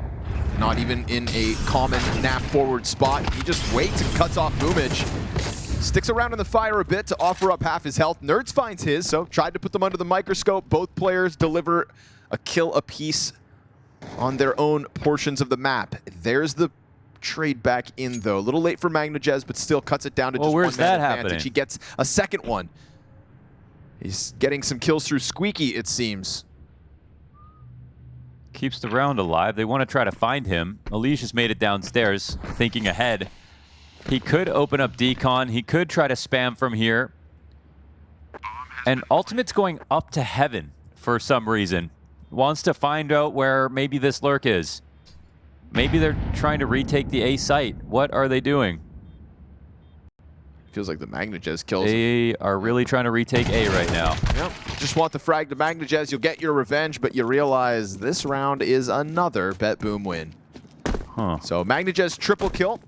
not even in a common nap forward spot. He just waits and cuts off BoomTiam. Sticks around in the fire a bit to offer up half his health. Nerds finds his, so tried to put them under the microscope. Both players deliver a kill apiece on their own portions of the map. There's the trade back in, though. A little late for MagnaJez, but still cuts it down to just where's one man that advantage. happening? He gets a second one. He's getting some kills through Squeaky, it seems. Keeps the round alive. They want to try to find him. EliGE has made it downstairs, thinking ahead. He could open up Decon. He could try to spam from here. And Ultimate's going up to heaven for some reason. Wants to find out where maybe this lurk is. Maybe they're trying to retake the A site. What are they doing? Feels like the MagnaJez kills. They are really trying to retake A right now. Yep. Just want the frag to MagnaJez. You'll get your revenge, but you realize this round is another BetBoom win. Huh. So MagnaJez triple kill.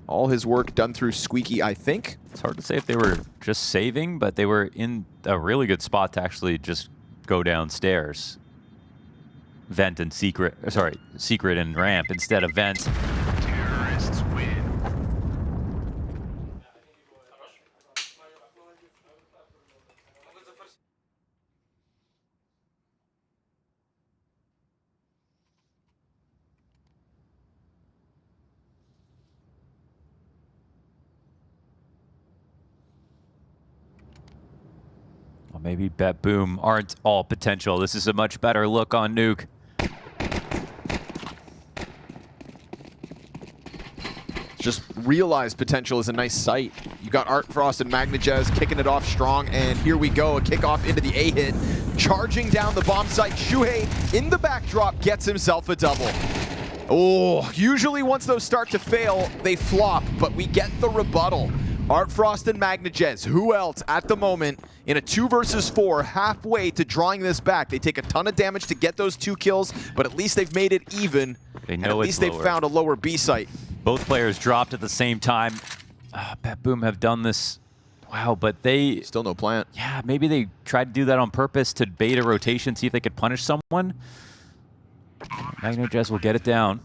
All his work done through Squeaky, I think. It's hard to say if they were just saving, but they were in a really good spot to actually just go downstairs. Vent and secret, sorry, secret and ramp instead of vent. Terrorists win. Well, maybe BetBoom aren't all potential. This is a much better look on Nuke. Just realize potential is a nice sight. You got ArtFrost and MagnaJez kicking it off strong, and here we go, a kickoff into the A hit. Charging down the bomb site, Shuhei in the backdrop gets himself a double. Oh, usually once those start to fail, they flop, but we get the rebuttal. ArtFrost and MagnaJez, who else at the moment in a 2 versus 4, halfway to drawing this back. They take a ton of damage to get those 2 kills, but at least they've made it even. They and know at it's least lower. they've found a lower B site. Both players dropped at the same time. BetBoom have done this. Wow, but they... Still no plant. Yeah, maybe they tried to do that on purpose to bait a rotation, see if they could punish someone. MagnaJez will get it down.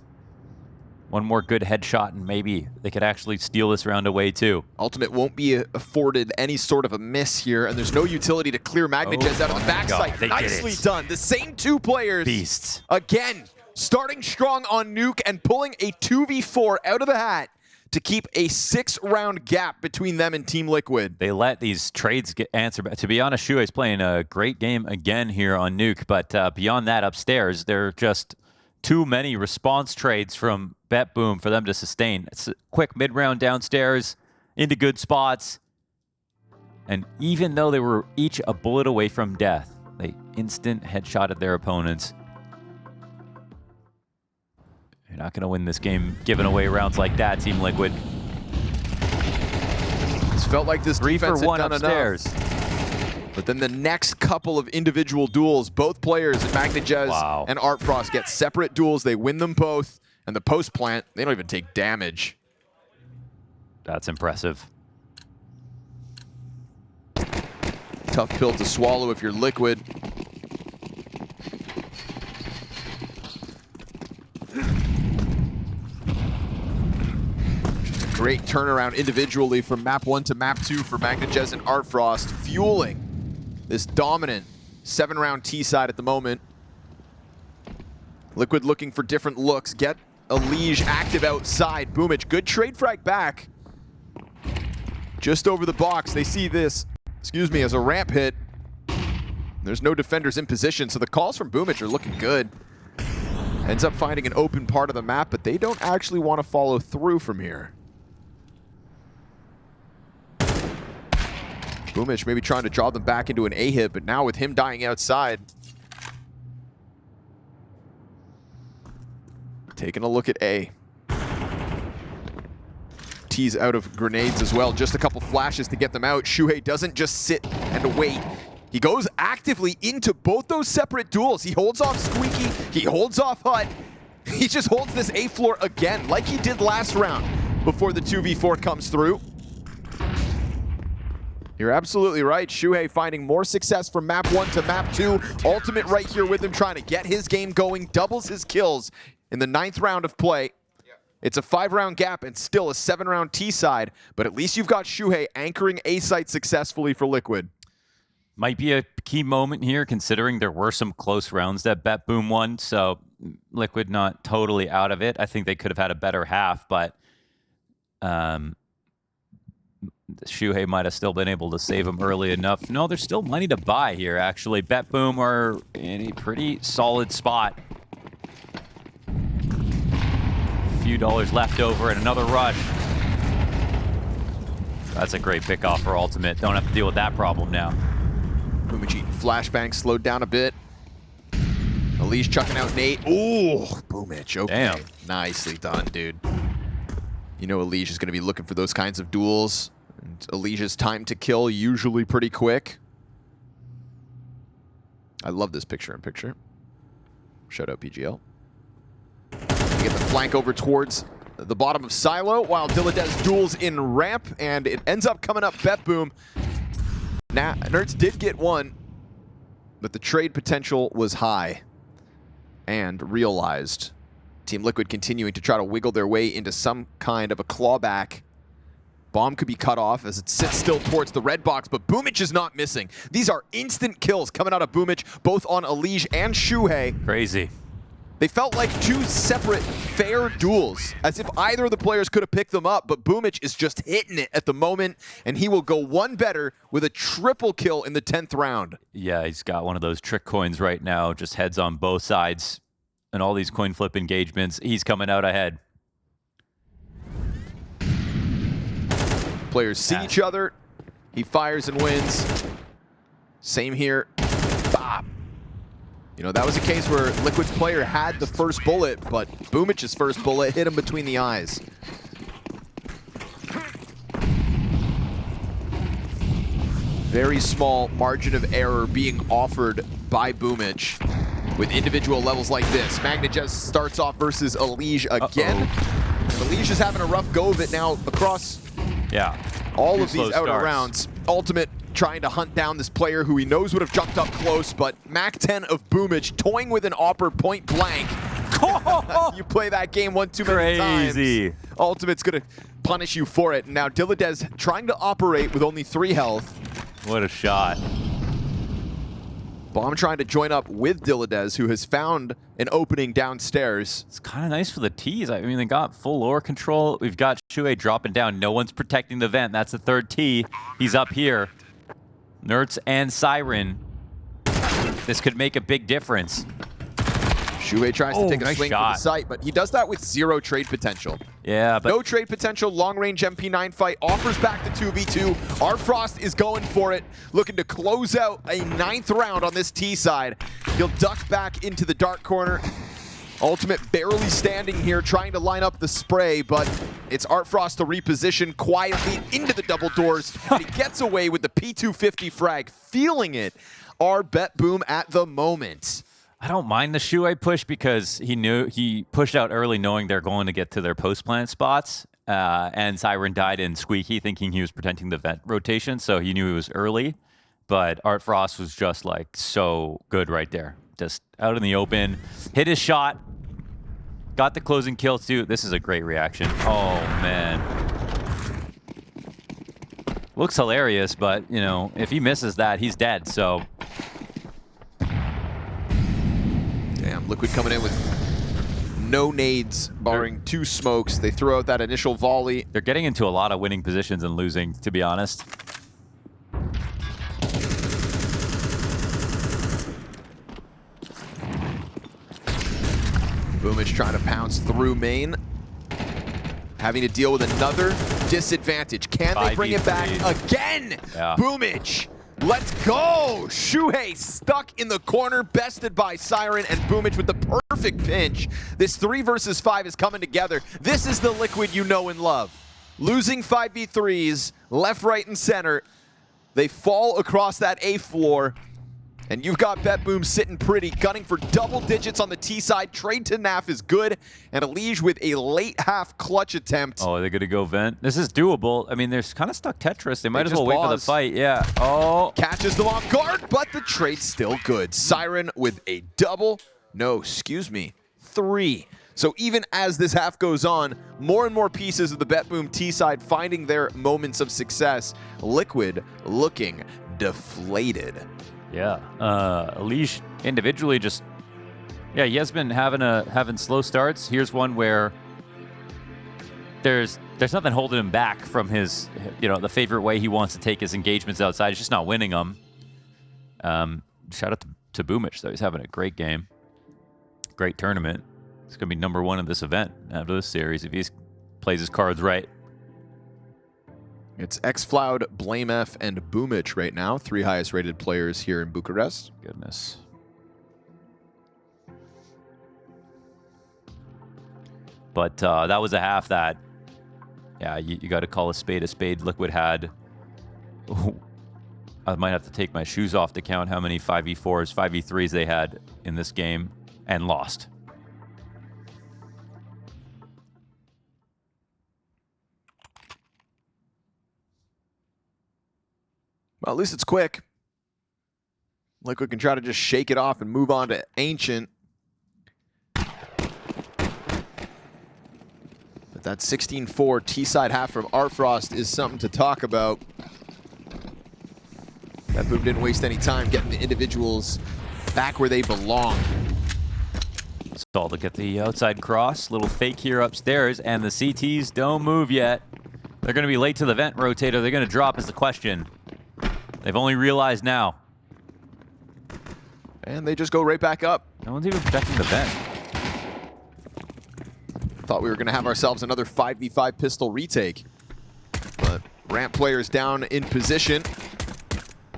One more good headshot, and maybe they could actually steal this round away, too. Ultimate won't be afforded any sort of a miss here, and there's no utility to clear MagnaJez out of the backside. they did Nicely it. done. The same 2 players. Beasts. Again, starting strong on Nuke and pulling a 2v4 out of the hat to keep a 6-round gap between them and Team Liquid. They let these trades get answered. To be honest, Shuei's playing a great game again here on Nuke, but beyond that, upstairs, there are just too many response trades from BetBoom for them to sustain. It's a quick mid-round downstairs, into good spots, and even though they were each a bullet away from death, they instant headshotted their opponents. You're not going to win this game giving away rounds like that, Team Liquid. It's felt like this 3 for defense 1 had done upstairs. enough. But then the next couple of individual duels, both players, MagnaJez and ArtFrost, get separate duels. They win them both. And the post plant, they don't even take damage. That's impressive. Tough pill to swallow if you're Liquid. Just a great turnaround individually from map 1 to map 2 for MagnaJez and ArtFrost, fueling this dominant 7-round T side at the moment. Liquid looking for different looks. Get EliGE active outside. BoomTiam, good trade frag back. Just over the box, they see this, as a ramp hit. There's no defenders in position, so the calls from BoomTiam are looking good. Ends up finding an open part of the map, but they don't actually want to follow through from here. BoomTiam maybe trying to draw them back into an A hit, but now with him dying outside. Taking a look at A. T's out of grenades as well. Just a couple flashes to get them out. Shuhei doesn't just sit and wait. He goes actively into both those separate duels. He holds off Squeaky. He holds off Hut. He just holds this A floor again, like he did last round before the 2v4 comes through. You're absolutely right. Shuhei finding more success from map 1 to map 2. Ultimate right here with him trying to get his game going. Doubles his kills in the 9th round of play. It's a 5-round gap and still a 7-round T-side, but at least you've got Shuhei anchoring A-site successfully for Liquid. Might be a key moment here, considering there were some close rounds that BetBoom won, so Liquid not totally out of it. I think they could have had a better half, but Shuhei might have still been able to save him early enough. No, there's still money to buy here, actually. BetBoom are in a pretty solid spot. Few dollars left over and another rush. That's a great pickoff for Ultimate. Don't have to deal with that problem now. Boomich eating flashbang, slowed down a bit. EliGE chucking out Nate. Ooh, Boomich, okay. Damn. Nicely done, dude. You know EliGE is going to be looking for those kinds of duels. And EliGE's time to kill usually pretty quick. I love this picture-in-picture. Shout out PGL. Get the flank over towards the bottom of Silo while Dilladez duels in ramp, and it ends up coming up BetBoom. Now, Nerds did get one, but the trade potential was high and realized. Team Liquid continuing to try to wiggle their way into some kind of a clawback. Bomb could be cut off as it sits still towards the red box, but Boomich is not missing. These are instant kills coming out of Boomich, both on EliGE and Shuhei. Crazy. They felt like two separate, fair duels, as if either of the players could have picked them up, but Boomich is just hitting it at the moment, and he will go one better with a triple kill in the 10th round. Yeah, he's got one of those trick coins right now, just heads on both sides. And all these coin flip engagements, he's coming out ahead. Players see each other, he fires and wins. Same here. Bop. You know, that was a case where Liquid's player had the first bullet, but Boomich's first bullet hit him between the eyes. Very small margin of error being offered by Boomich with individual levels like this. MagnaJez starts off versus EliGE again. EliGE is having a rough go of it now across all of these outer rounds. Ultimate trying to hunt down this player who he knows would have jumped up close, but Mac 10 of Boomich toying with an AWPer point blank. You play that game one too many times. Ultimate's gonna punish you for it. Now Dilladez trying to operate with only 3 health. What a shot. Bomb trying to join up with Dilladez, who has found an opening downstairs. It's kind of nice for the T's. I mean, they got full lore control. We've got Shuhei dropping down. No one's protecting the vent. That's the 3rd T. He's up here. Nerds and Siren. This could make a big difference. Shuhei tries to take a nice swing shot for the site, but he does that with 0 trade potential. Yeah, but no trade potential, long-range MP9 fight, offers back the 2v2. Artfrost is going for it, looking to close out a 9th round on this T side. He'll duck back into the dark corner. Ultimate barely standing here, trying to line up the spray, but it's Artfrost to reposition quietly into the double doors, and he gets away with the P250 frag. Feeling it are BetBoom at the moment. I don't mind the Shuhei push because he pushed out early knowing they're going to get to their post-plant spots. And Siren died in Squeaky thinking he was protecting the vent rotation, so he knew he was early. But Artfrost was just like so good right there. Just out in the open, hit his shot, got the closing kill too. This is a great reaction. Oh man. Looks hilarious, but you know, if he misses that, he's dead, so. Damn, Liquid coming in with no nades, barring 2 smokes. They throw out that initial volley. They're getting into a lot of winning positions and losing, to be honest. Boomich trying to pounce through main. Having to deal with another disadvantage. Can they bring it back again? Yeah. Boomich, let's go! Shuhei stuck in the corner, bested by Siren, and Boomich with the perfect pinch. This 3 versus 5 is coming together. This is the Liquid you know and love. Losing 5v3s, left, right, and center. They fall across that A floor. And you've got BetBoom sitting pretty, gunning for double digits on the T side. Trade to NAF is good, and EliGE with a late half clutch attempt. Oh, they're gonna go vent. This is doable. I mean, they're kind of stuck Tetris. They might as just well wait for the pause. fight. Yeah. Oh. Catches them off guard, but the trade's still good. Siren with a double. No, excuse me, 3. So even as this half goes on, more and more pieces of the BetBoom T side finding their moments of success. Liquid looking deflated. Yeah. EliGE individually just, yeah, he has been having slow starts. Here's one where there's nothing holding him back from his, the favorite way he wants to take his engagements outside. He's just not winning them. Shout out to Boomich, though. He's having a great game. Great tournament. He's going to be #1 in this event after this series if he plays his cards right. It's xFloud, BlameF, and Boomich right now, 3 highest rated players here in Bucharest. Goodness. But that was a half that, yeah, you got to call a spade. Liquid had. I might have to take my shoes off to count how many 5v4s, 5v3s they had in this game and lost. Well, at least it's quick. Liquid can try to just shake it off and move on to Ancient. But that 16-4 T-side half from Artfrost is something to talk about. BetBoom didn't waste any time getting the individuals back where they belong. So look at the outside cross, little fake here upstairs, and the CTs don't move yet. They're going to be late to the vent rotator. They're going to drop is the question. They've only realized now. And they just go right back up. No one's even protecting the vent. Thought we were going to have ourselves another 5v5 pistol retake. But ramp players down in position.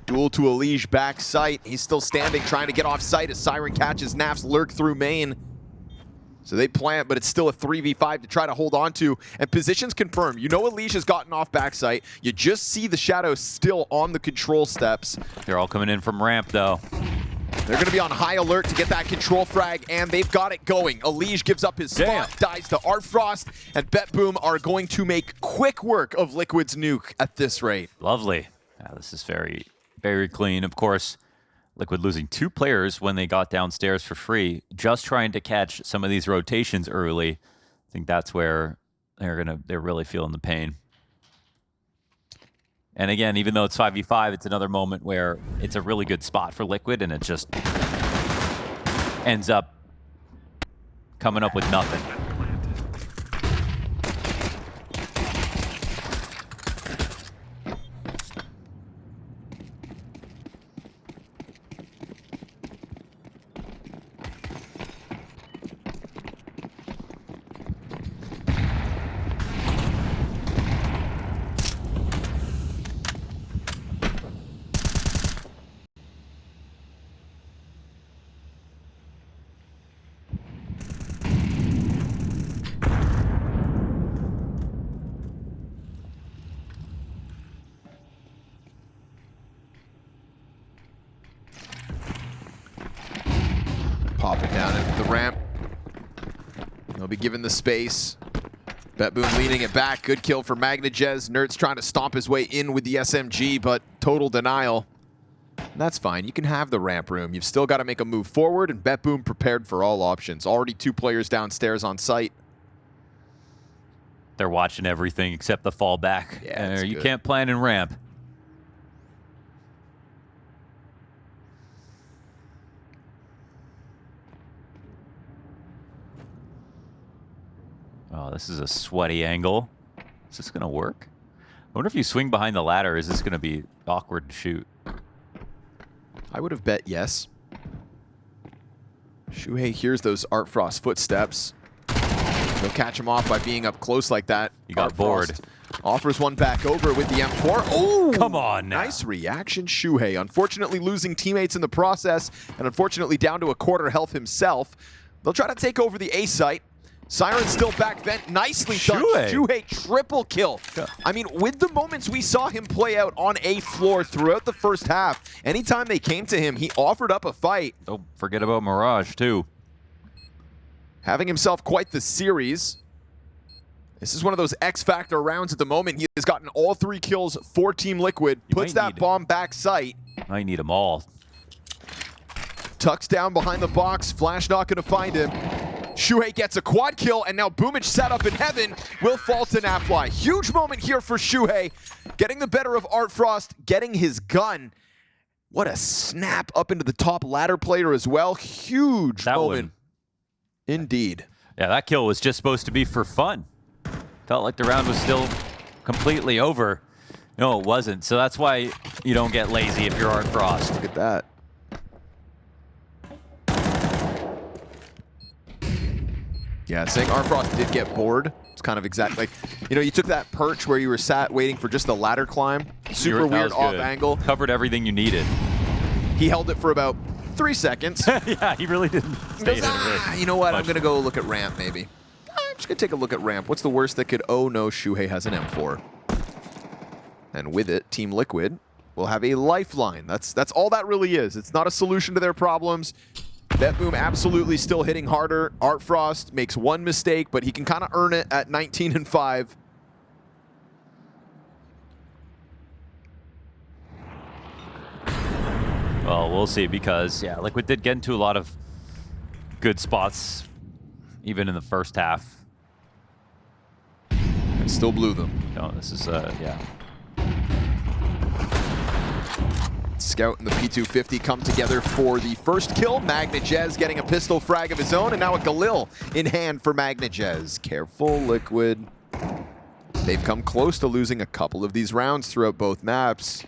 Duel to EliGE back sight. He's still standing, trying to get off sight as Siren catches Naf's lurk through main. So they plant, but it's still a 3v5 to try to hold on to. And positions confirmed. You know EliGE has gotten off backside. You just see the shadows still on the control steps. They're all coming in from ramp, though. They're going to be on high alert to get that control frag, and they've got it going. EliGE gives up his spot, dies to Artfrost, and BetBoom are going to make quick work of Liquid's nuke at this rate. Lovely. Yeah, this is very, very clean. Of course, Liquid losing 2 players when they got downstairs for free, just trying to catch some of these rotations early. I think that's where they're really feeling the pain. And again, even though it's 5v5, it's another moment where it's a really good spot for Liquid, and it just ends up coming up with nothing. Popping down into the ramp. They'll be given the space. BetBoom leading it back. Good kill for MagnaJez. Nert's trying to stomp his way in with the SMG, but total denial. And that's fine. You can have the ramp room. You've still got to make a move forward, and BetBoom prepared for all options. Already 2 players downstairs on site. They're watching everything except the fallback. Yeah, You good. can't plan in ramp. Oh, this is a sweaty angle. Is this going to work? I wonder if you swing behind the ladder, is this going to be awkward to shoot? I would have bet yes. Shuhei hears those Artfrost footsteps. They'll catch him off by being up close like that. You got bored. Offers one back over with the M4. Oh, come on now. Nice reaction, Shuhei. Unfortunately losing teammates in the process, and unfortunately down to a quarter health himself. They'll try to take over the A site. Siren still back then. Nicely done. Shuhei triple kill. Yeah. I mean, with the moments we saw him play out on A floor throughout the first half, anytime they came to him, he offered up a fight. Don't forget about Mirage, too. Having himself quite the series. This is one of those X Factor rounds at the moment. He has gotten all 3 kills for Team Liquid. Puts that bomb back sight. I need them all. Tucks down behind the box. Flash not going to find him. Shuhei gets a quad kill, and now Boomich set up in heaven will fall to Nafly. Huge moment here for Shuhei, getting the better of Art Frost, getting his gun. What a snap up into the top ladder player as well. Huge That moment. one. Indeed. Yeah, that kill was just supposed to be for fun. Felt like the round was still completely over. No, it wasn't. So that's why you don't get lazy if you're Art Frost. Look at that. Yeah, saying Art Frost did get bored. It's kind of exact, like, you know, you took that perch where you were sat waiting for just the ladder climb. Super That weird was off good. angle. Covered everything you needed. He held it for about 3 seconds. Yeah, he really didn't stay there. You know what? I'm Much. going to go look at ramp, maybe. I'm just going to take a look at ramp. What's the worst that could... Oh, no, Shuhei has an M4. And with it, Team Liquid will have a lifeline. That's all that really is. It's not a solution to their problems. BetBoom absolutely still hitting harder. Art Frost makes one mistake, but he can kind of earn it at 19-5. Well, we'll see because, yeah, Liquid did get into a lot of good spots, even in the first half. And still blew them. No, this is, yeah. Scout and the P250 come together for the first kill. MagnaJez getting a pistol frag of his own, and now a Galil in hand for MagnaJez. Careful, Liquid. They've come close to losing a couple of these rounds throughout both maps.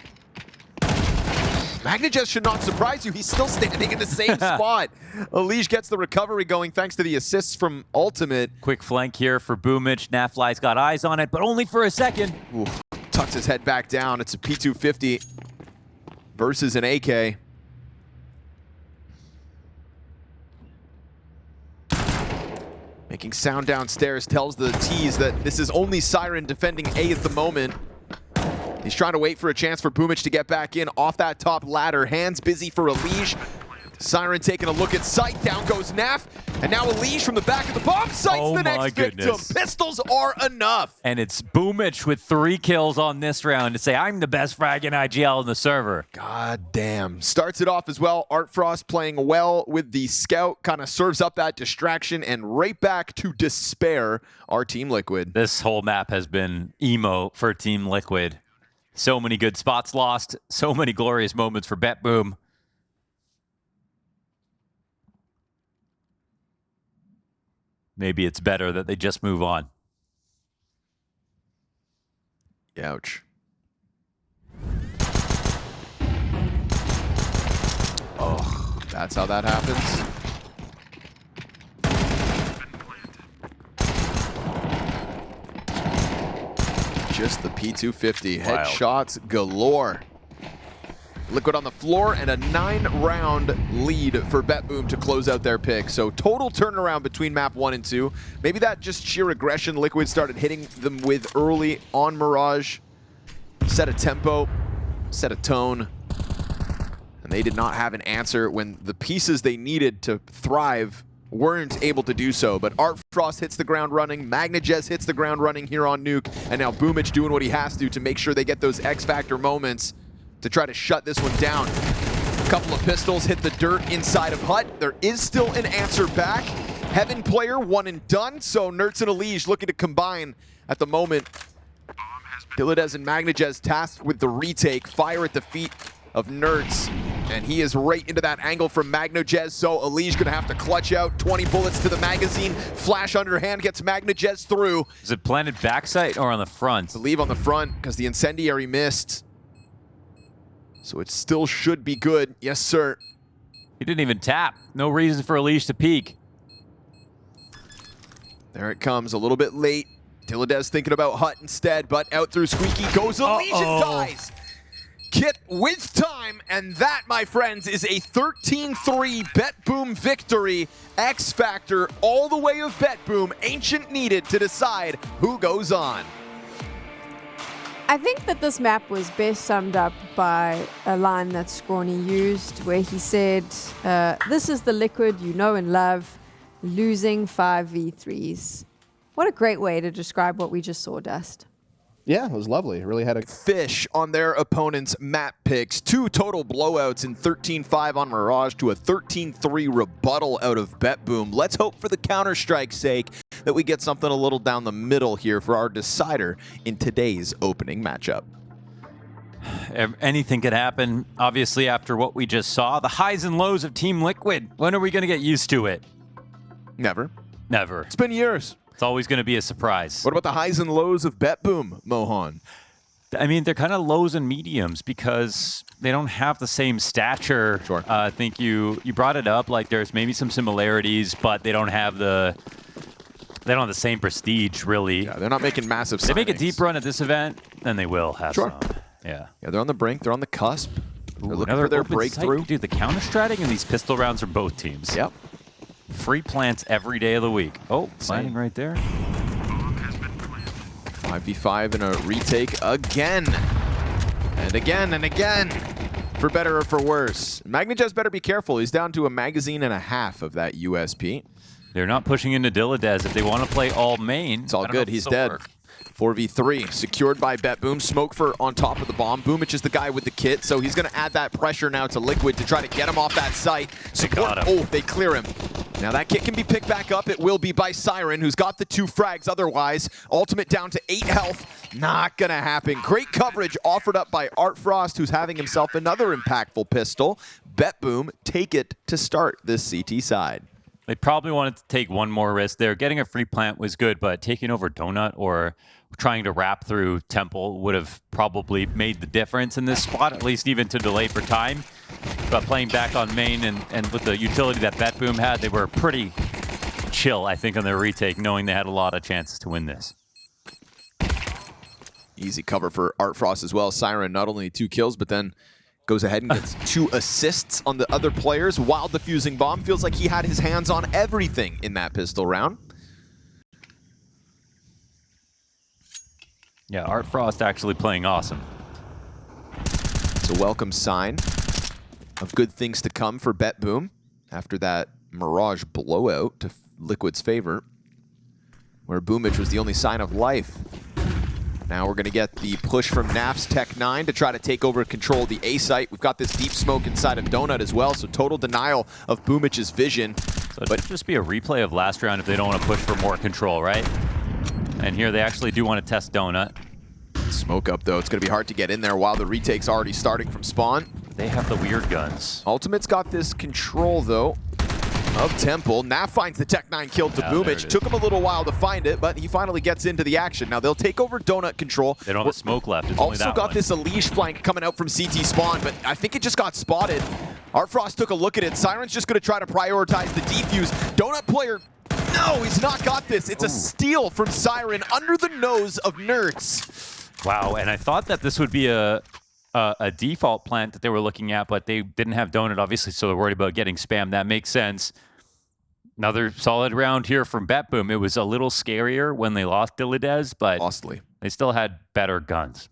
MagnaJez should not surprise you. He's still standing in the same spot. EliGE gets the recovery going thanks to the assists from Ultimate. Quick flank here for Boomich. Nafly's got eyes on it, but only for a second. Ooh, tucks his head back down. It's a P250 versus an AK. Making sound downstairs tells the T's that this is only Siren defending A at the moment. He's trying to wait for a chance for Boomich to get back in off that top ladder. Hands busy for EliGE. Siren taking a look at sight. Down goes Naf. And now EliGE from the back of the bomb sights the next victim. Pistols are enough. And it's Boomich with 3 kills on this round to say, I'm the best frag in IGL in the server. God damn. Starts it off as well. Art Frost playing well with the scout. Kind of serves up that distraction and right back to despair our Team Liquid. This whole map has been emo for Team Liquid. So many good spots lost. So many glorious moments for BetBoom. Maybe it's better that they just move on. Ouch. Oh, that's how that happens. Just the P250. Headshots galore. Liquid on the floor and a 9-round lead for BetBoom to close out their pick. So total turnaround between map 1 and 2. Maybe that just sheer aggression Liquid started hitting them with early on Mirage. Set a tempo, set a tone. And they did not have an answer when the pieces they needed to thrive weren't able to do so. But Art Frost hits the ground running, MagnaJez hits the ground running here on Nuke, and now Boomich doing what he has to make sure they get those X Factor moments to try to shut this one down. A couple of pistols hit the dirt inside of Hut. There is still an answer back. Heaven player, one and done, so Nertz and EliGE looking to combine at the moment. Dilladez and MagnaJez tasked with the retake. Fire at the feet of Nertz. And he is right into that angle from MagnaJez, so EliGE gonna have to clutch out. 20 bullets to the magazine. Flash underhand gets MagnaJez through. Is it planted backside or on the front? To leave on the front because the incendiary missed. So it still should be good. Yes, sir. He didn't even tap. No reason for EliGE to peek. There it comes, a little bit late. Dilladez thinking about Hut instead, but out through Squeaky goes EliGE and dies. kit with time, and that, my friends, is a 13-3 BetBoom victory. X Factor all the way of BetBoom. Ancient needed to decide who goes on. I think that this map was best summed up by a line that Scrawny used, where he said, this is the Liquid you know and love, losing 5v3s. What a great way to describe what we just saw, Dust. Yeah, it was lovely. It really had a Fish on their opponent's map picks. 2 total blowouts in 13-5 on Mirage to a 13-3 rebuttal out of BetBoom. Let's hope for the Counter-Strike's sake that we get something a little down the middle here for our decider in today's opening matchup. Anything could happen, obviously, after what we just saw. The highs and lows of Team Liquid. When are we going to get used to it? Never. Never. It's been years. It's always going to be a surprise. What about the highs and lows of BetBoom, Mohan? I mean, they're kind of lows and mediums because they don't have the same stature. Sure. I think you brought it up. Like, there's maybe some similarities, but they don't have the same prestige, really. Yeah, they're not making massive signings. They make a deep run at this event, then they will have Sure. some. Yeah. Yeah, they're on the brink. They're on the cusp. They're looking Another for their open breakthrough. Site. Dude, the counter-stratting in these pistol rounds are both teams. Yep. Free plants every day of the week. Oh, planting right there. 5v5 in a retake again. And again and again. For better or for worse. MagnaJez better be careful. He's down to a magazine and a half of that USP. They're not pushing into Dilladez if they want to play all main. It's all good. He's dead. 4v3, secured by BetBoom. Smokefer on top of the bomb. Boomich is the guy with the kit, so he's going to add that pressure now to Liquid to try to get him off that site. got him. Oh, they clear him. Now that kit can be picked back up. It will be by Siren, who's got the 2 frags otherwise. Ultimate down to 8 health. Not going to happen. Great coverage offered up by Artfrost, who's having himself another impactful pistol. BetBoom take it to start this CT side. They probably wanted to take one more risk there. Getting a free plant was good, but taking over Donut or trying to wrap through Temple would have probably made the difference in this spot, at least even to delay for time. But playing back on main and with the utility that BetBoom had, they were pretty chill, I think, on their retake, knowing they had a lot of chances to win this. Easy cover for Artfrost as well. Siren not only 2 kills, but then goes ahead and gets 2 assists on the other players while defusing bomb. Feels like he had his hands on everything in that pistol round. Yeah, Artfrost actually playing awesome. It's a welcome sign of good things to come for BetBoom after that Mirage blowout to Liquid's favor, where Boomich was the only sign of life. Now we're going to get the push from Naf's Tech-9 to try to take over control of the A site. We've got this deep smoke inside of Donut as well, so total denial of Boomich's vision. So it should just be a replay of last round if they don't want to push for more control, right? And here they actually do want to test Donut. Smoke up, though. It's going to be hard to get in there while the retake's already starting from spawn. They have the weird guns. Ultimate's got this control, though, of Temple. Naf finds the Tech-9 kill to Boomich. Took him a little while to find it, but he finally gets into the action. Now they'll take over Donut control. They don't have a smoke left. It's only also that got one. this EliGE flank coming out from CT spawn, but I think it just got spotted. Artfrost took a look at it. Siren's just going to try to prioritize the defuse. Donut player, no, he's not got this. It's a steal from Siren under the nose of Nerds. Wow, and I thought that this would be a default plant that they were looking at, but they didn't have Donut, obviously, so they're worried about getting spammed. That makes sense. Another solid round here from BetBoom. It was a little scarier when they lost Dilladez, but they still had better guns.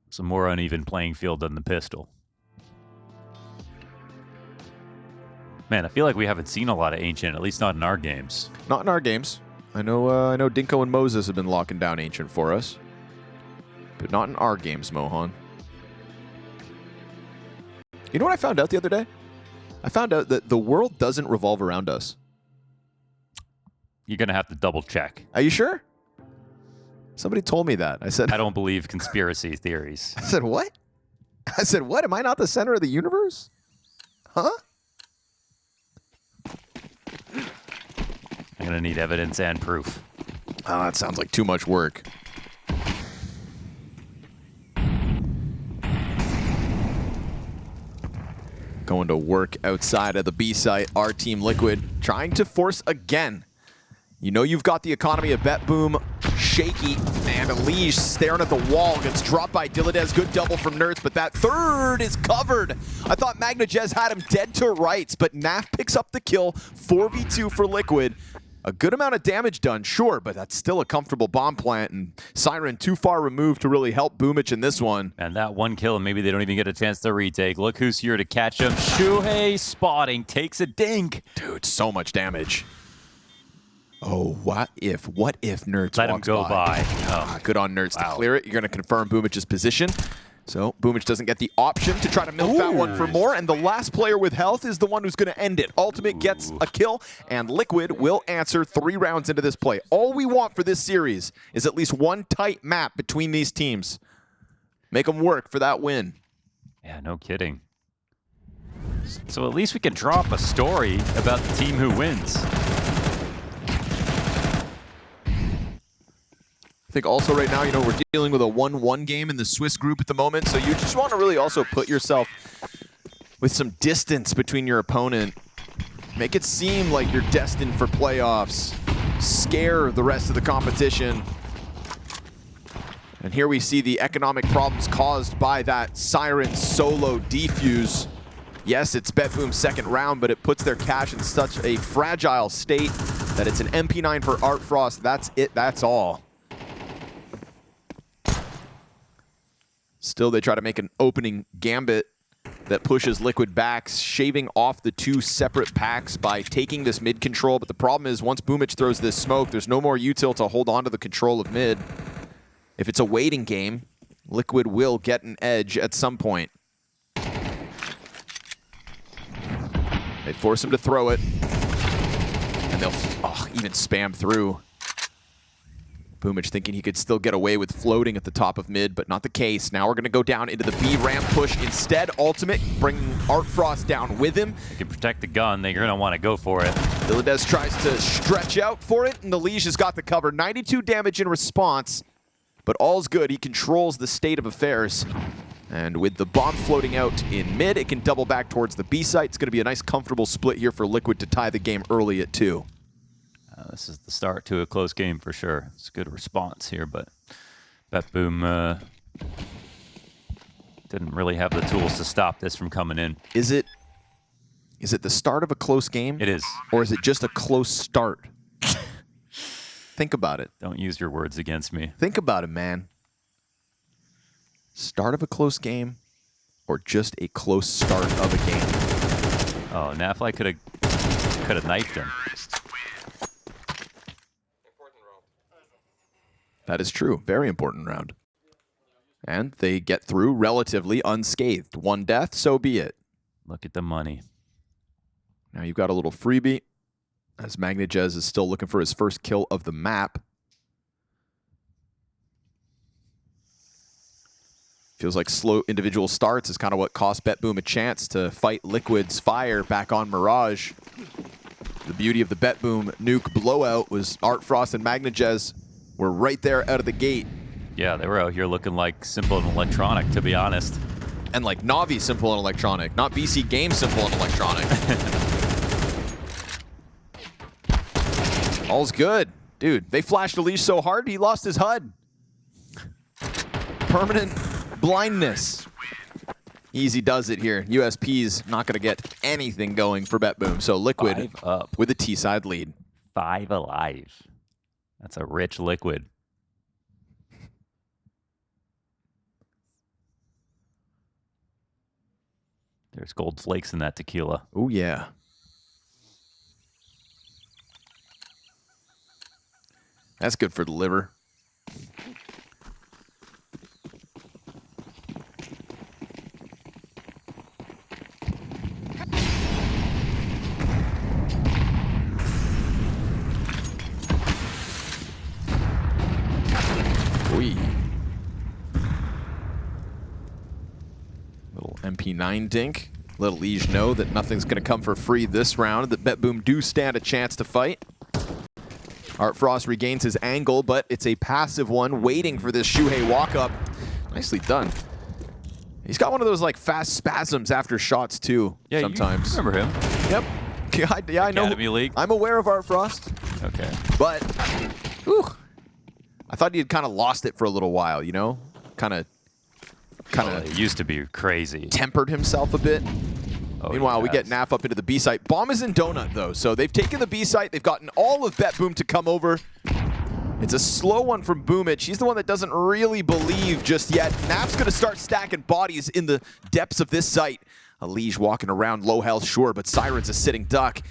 Some more uneven playing field than the pistol. Man, I feel like we haven't seen a lot of Ancient, at least not in our games. Not in our games. I know Dinko and Moses have been locking down Ancient for us, but not in our games, Mohan. You know what I found out the other day? I found out that the world doesn't revolve around us. You're going to have to double check. Are you sure? Somebody told me that. I said, I don't believe conspiracy theories. I said, what? I said, what? Am I not the center of the universe? Huh? I'm going to need evidence and proof. Oh, that sounds like too much work. Going to work outside of the B site. Our team Liquid trying to force again. You know you've got the economy of BetBoom shaky. And EliGE staring at the wall, gets dropped by Dilladez. Good double from Nerds, but that third is covered. I thought MagnaJez had him dead to rights, but Naf picks up the kill. 4v2 for Liquid. A good amount of damage done, sure, but that's still a comfortable bomb plant, and Siren too far removed to really help Boomich in this one. And that one kill, and maybe they don't even get a chance to retake. Look who's here to catch him. Shuhei spotting, takes a dink. Dude, so much damage. Oh, what if Nerds Let him walks go by. Oh. Good on Nerds to clear it. You're going to confirm Boomich's position. So Boomich doesn't get the option to try to milk that one for more, and the last player with health is the one who's going to end it. Ultimate gets a kill, and Liquid will answer 3 rounds into this play. All we want for this series is at least one tight map between these teams. Make them work for that win. Yeah, no kidding. So at least we can draw up a story about the team who wins. I think also right now, you know, we're dealing with a 1-1 game in the Swiss group at the moment, so you just want to really also put yourself with some distance between your opponent. Make it seem like you're destined for playoffs. Scare the rest of the competition. And here we see the economic problems caused by that Siren solo defuse. Yes, it's BetBoom's second round, but it puts their cash in such a fragile state that it's an MP9 for ArtFrost. That's it, that's all. Still, they try to make an opening gambit that pushes Liquid back, shaving off the 2 separate packs by taking this mid control. But the problem is, once Boomich throws this smoke, there's no more util to hold on to the control of mid. If it's a waiting game, Liquid will get an edge at some point. They force him to throw it, and they'll even spam through. Boomich thinking he could still get away with floating at the top of mid, but not the case. Now we're going to go down into the B ramp push instead. Ultimate, bringing ArtFrost down with him. They can protect the gun. They're going to want to go for it. Dilladez tries to stretch out for it, and EliGE has got the cover. 92 damage in response, but all's good. He controls the state of affairs. And with the bomb floating out in mid, it can double back towards the B site. It's going to be a nice, comfortable split here for Liquid to tie the game early at 2. This is the start to a close game for sure. It's a good response here, but BetBoom didn't really have the tools to stop this from coming in. Is it the start of a close game? It is. Or is it just a close start? Think about it. Don't use your words against me. Think about it, man. Start of a close game or just a close start of a game? Oh, Nafly could have knifed him. That is true. Very important round. And they get through relatively unscathed. 1 death, so be it. Look at the money. Now you've got a little freebie, as MagnaJez is still looking for his first kill of the map. Feels like slow individual starts is kind of what cost BetBoom a chance to fight Liquid's fire back on Mirage. The beauty of the BetBoom Nuke blowout was ArtFrost and MagnaJez were right there out of the gate. Yeah, they were out here looking like simple and electronic, to be honest. And like Navi simple and electronic, not BC Game simple and electronic. All's good. Dude, they flashed EliGE so hard, he lost his HUD. Permanent blindness. Easy does it here. USP's not going to get anything going for BetBoom. So Liquid 5 up with a T-side lead. 5 alive. That's a rich Liquid. There's gold flakes in that tequila. Oh, yeah. That's good for the liver. Little MP9 dink. Let EliGE know that nothing's going to come for free this round, that BetBoom do stand a chance to fight. ArtFrost regains his angle, but it's a passive one, waiting for this Shuhei walk-up. Nicely done. He's got one of those like fast spasms after shots too, Yeah, sometimes. you remember him. Yep. Yeah, I know. Academy League. I'm aware of ArtFrost. Okay. But, whew, I thought he had kind of lost it for a little while, you know? Kind of It used to be crazy. tempered himself a bit. Oh, Meanwhile, we get yes. Naf up into the B site. Bomb is in Donut, though, so they've taken the B site. They've gotten all of BetBoom to come over. It's a slow one from Boomich. He's the one that doesn't really believe just yet. Naf's going to start stacking bodies in the depths of this site. EliGE walking around low health, sure, but Siren's a sitting duck.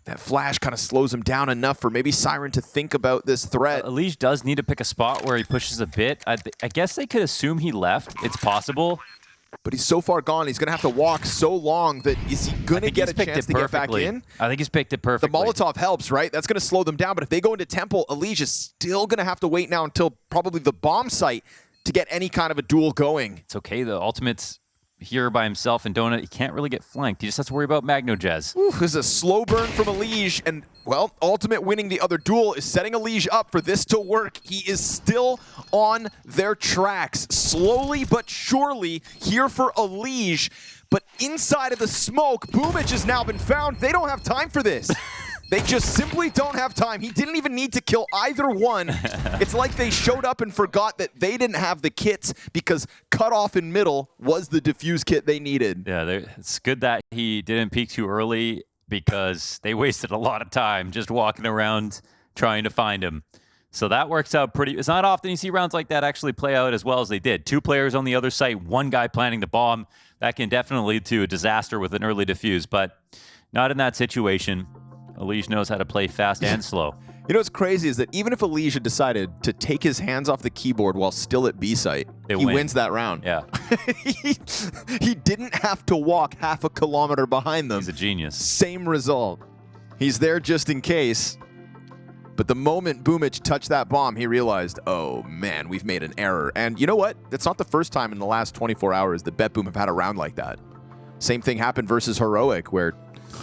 That flash kind of slows him down enough for maybe Siren to think about this threat. EliGE does need to pick a spot where he pushes a bit. I guess they could assume he left. It's possible. But he's so far gone, he's going to have to walk so long that is he going to get a chance to get back in? I think he's picked it The perfectly. Molotov helps, right? That's going to slow them down. But if they go into Temple, EliGE is still going to have to wait now until probably the bomb site to get any kind of a duel going. It's okay. The Ultimate's here by himself and Donut. He can't really get flanked. He just has to worry about MagnoJez. Ooh, this is a slow burn from EliGE, and, well, Ultimate winning the other duel is setting EliGE up for this to work. He is still on their tracks, slowly but surely here for EliGE, but inside of the smoke, Boomich has now been found. They don't have time for this. They just simply don't have time. He didn't even need to kill either one. It's like they showed up and forgot that they didn't have the kits because cut off in middle was the defuse kit they needed. Yeah, it's good that he didn't peek too early because they wasted a lot of time just walking around trying to find him. So that works out pretty. It's not often you see rounds like that actually play out as well as they did. 2 players on the other site, 1 guy planting the bomb. That can definitely lead to a disaster with an early defuse, but not in that situation. EliGE knows how to play fast and slow. You know what's crazy is that even if EliGE had decided to take his hands off the keyboard while still at B site, he wins that round. Yeah. He didn't have to walk half a kilometer behind them. He's a genius. Same result. He's there just in case. But the moment Boomich touched that bomb, he realized, oh man, we've made an error. And you know what? That's not the first time in the last 24 hours that BetBoom have had a round like that. Same thing happened versus Heroic, where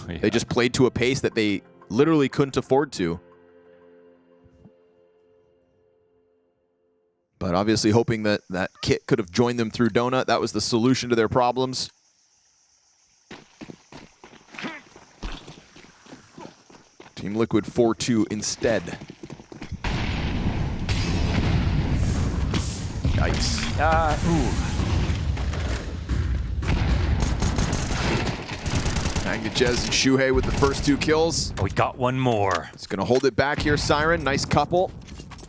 they just played to a pace that they literally couldn't afford to. But obviously hoping that that kit could have joined them through Donut. That was the solution to their problems. Team Liquid 4-2 instead. Yikes. MagnaJez and Shuhei with the first 2 kills. We got one more. It's going to hold it back here, Siren. Nice couple.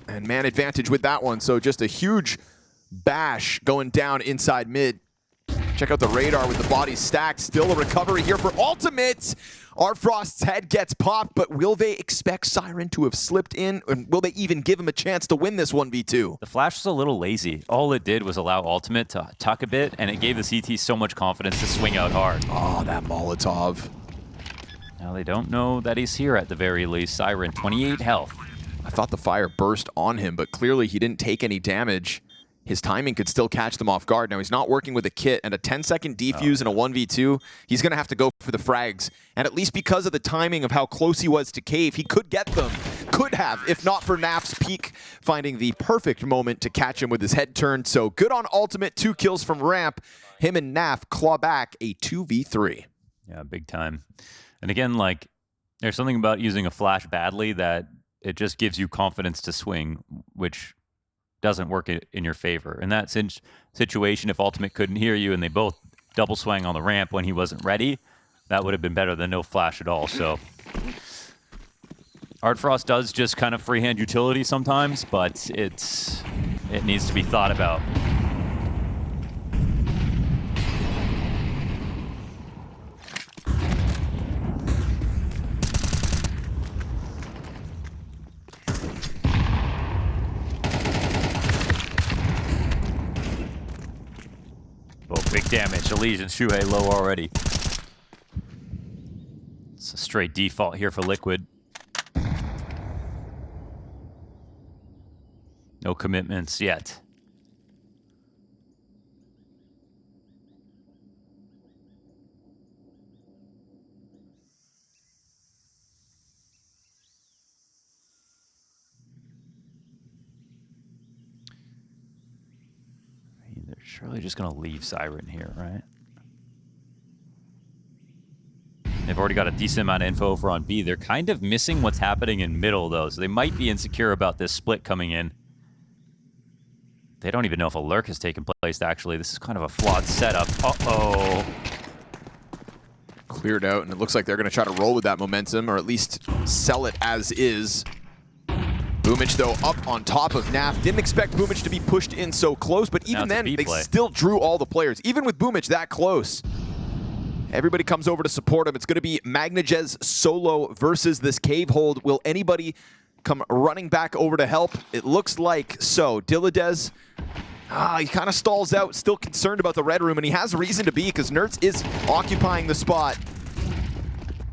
And man advantage with that one. So just a huge bash going down inside mid. Check out the radar with the bodies stacked. Still a recovery here for Ultimate. Artfrost's head gets popped, but will they expect Siren to have slipped in? And will they even give him a chance to win this 1v2? The flash was a little lazy. All it did was allow Ultimate to tuck a bit, and it gave the CT so much confidence to swing out hard. Oh, that Molotov. Now they don't know that he's here at the very least. Siren, 28 health. I thought the fire burst on him, but clearly he didn't take any damage. His timing could still catch them off guard. Now he's not working with a kit, and a 10-second defuse in a 1v2, he's going to have to go for the frags. And at least because of the timing of how close he was to Cave, he could get them. Could have, if not for Naf's peak, finding the perfect moment to catch him with his head turned. So good on Ultimate, 2 kills from ramp. Him and Naf claw back a 2v3. Yeah, big time. And again, like, there's something about using a flash badly that it just gives you confidence to swing, which doesn't work in your favor. In that situation, if Ultimate couldn't hear you and they both double swang on the ramp when he wasn't ready, that would have been better than no flash at all. So Artfrost does just kind of freehand utility sometimes, but it needs to be thought about. Oh, big damage. EliGE and Shuhei low already. It's a straight default here for Liquid. No commitments yet. They're surely just going to leave Siren here, right? They've already got a decent amount of info over on B. They're kind of missing what's happening in middle, though, so they might be insecure about this split coming in. They don't even know if a lurk has taken place, actually. This is kind of a flawed setup. Uh-oh. Cleared out, and it looks like they're going to try to roll with that momentum, or at least sell it as is. Boomich, though, up on top of Naf. Didn't expect Boomich to be pushed in so close, but even then, they still drew all the players. Even with Boomich that close, everybody comes over to support him. It's going to be MagnaJez solo versus this cave hold. Will anybody come running back over to help? It looks like so. Dilladez, he kind of stalls out, still concerned about the red room, and he has a reason to be because Nertz is occupying the spot.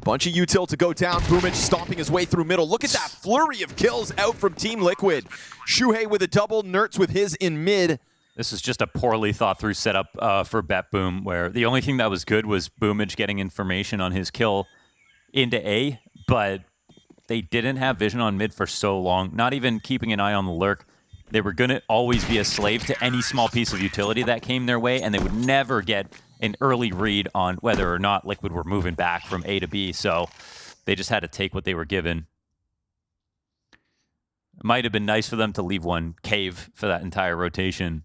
Bunch of util to go down. Boomich stomping his way through middle. Look at that flurry of kills out from Team Liquid. Shuhei with a double, Nertz with his in mid. This is just a poorly thought through setup for BetBoom, where the only thing that was good was Boomich getting information on his kill into A, but they didn't have vision on mid for so long, not even keeping an eye on the lurk. They were going to always be a slave to any small piece of utility that came their way, and they would never get an early read on whether or not Liquid were moving back from A to B, so they just had to take what they were given. It might have been nice for them to leave one cave for that entire rotation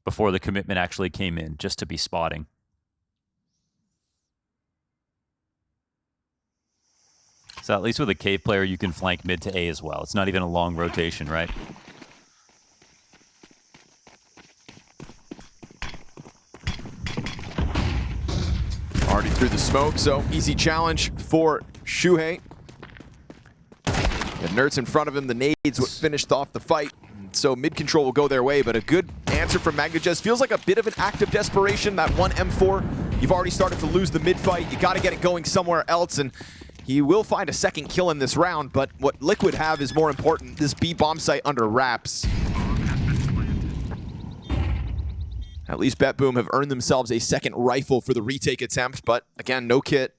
before the commitment actually came in, just to be spotting. So at least with a cave player, you can flank mid to A as well. It's not even a long rotation, right? Already through the smoke, so easy challenge for Shuhei. Got Nertz in front of him. The nades what finished off the fight. So mid control will go their way, but a good answer from MagnaJez. Feels like a bit of an act of desperation. That one M4, you've already started to lose the mid fight. You got to get it going somewhere else, and he will find a second kill in this round, but what Liquid have is more important. This B bomb site under wraps. At least BetBoom have earned themselves a second rifle for the retake attempt, but again, no kit.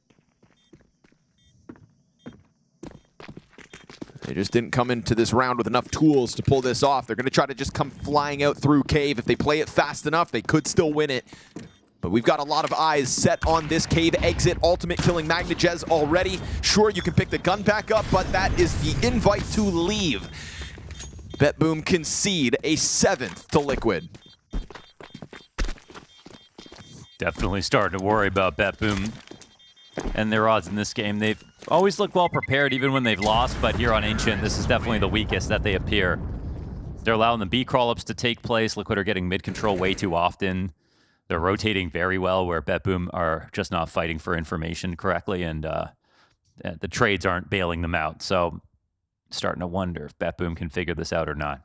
They just didn't come into this round with enough tools to pull this off. They're going to try to just come flying out through cave. If they play it fast enough, they could still win it. But we've got a lot of eyes set on this cave exit. Ultimate killing MagnaJez already. Sure, you can pick the gun back up, but that is the invite to leave. BetBoom concede a 7th to Liquid. Definitely starting to worry about BetBoom and their odds in this game. They've always looked well prepared even when they've lost, but here on Ancient, this is definitely the weakest that they appear. They're allowing the B crawl-ups to take place. Liquid are getting mid-control way too often. They're rotating very well, where BetBoom are just not fighting for information correctly, and the trades aren't bailing them out. So starting to wonder if BetBoom can figure this out or not.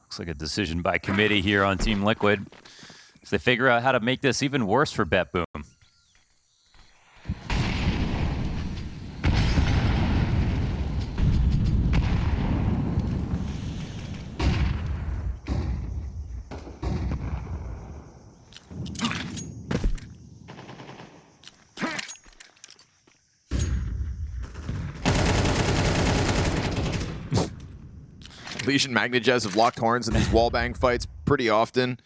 Looks like a decision by committee here on Team Liquid as they figure out how to make this even worse for BetBoom. Legion MagnaJez have locked horns in these wallbang fights pretty often.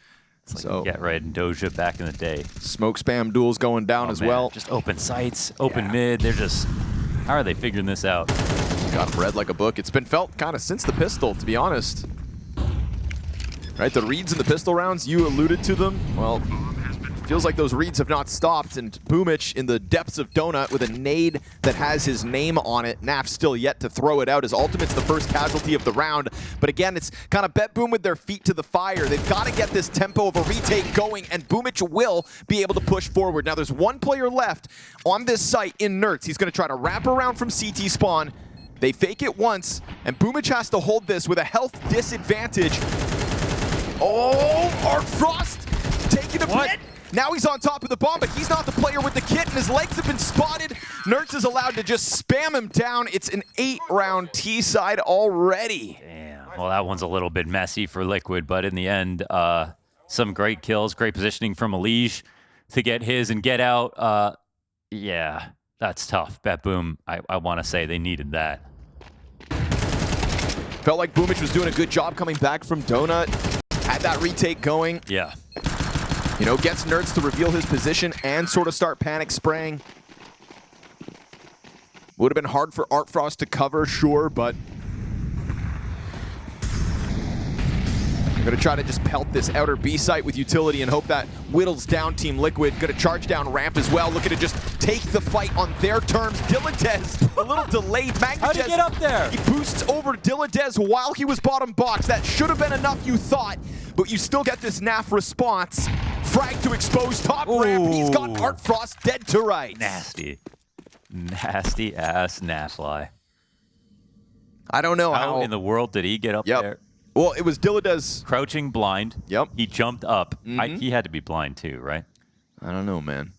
Like so Get Right and Doja back in the day. Smoke spam duels going down as well. Just open sights, open mid. They're just, how are they figuring this out? Got them read like a book. It's been felt kind of since the pistol, to be honest. Right, the reads in the pistol rounds, you alluded to them. Well, feels like those reads have not stopped, and Boomich in the depths of Donut with a nade that has his name on it. Naf still yet to throw it out. His ultimate's the first casualty of the round. But again, it's kind of BetBoom with their feet to the fire. They've got to get this tempo of a retake going, and Boomich will be able to push forward. Now there's one player left on this site in Nertz. He's going to try to wrap around from CT spawn. They fake it once, and Boomich has to hold this with a health disadvantage. Oh, Art Frost taking a hit. Now he's on top of the bomb, but he's not the player with the kit, and his legs have been spotted. Nerds is allowed to just spam him down. It's an 8-round T-side already. Damn. Well, that one's a little bit messy for Liquid, but in the end, some great kills, great positioning from EliGE to get his and get out. Yeah, that's tough. BetBoom, I want to say they needed that. Felt like Boomich was doing a good job coming back from Donut. Had that retake going. Yeah. You know, gets Nerds to reveal his position and sort of start panic spraying. Would have been hard for Artfrost to cover, sure, but I'm going to try to just pelt this outer B site with utility and hope that whittles down Team Liquid. Going to charge down ramp as well, looking to just take the fight on their terms. Dilladez, a little delayed. How'd he get up there? He boosts over Dilladez while he was bottom box. That should have been enough, you thought, but you still get this NAF response. Frag to expose top ramp. He's got Artfrost dead to rights. Nasty. Nasty ass Nafly. I don't know How in the world did he get up there? Well, it was Dilladez. Crouching blind. Yep. He jumped up. He had to be blind too, right? I don't know, man.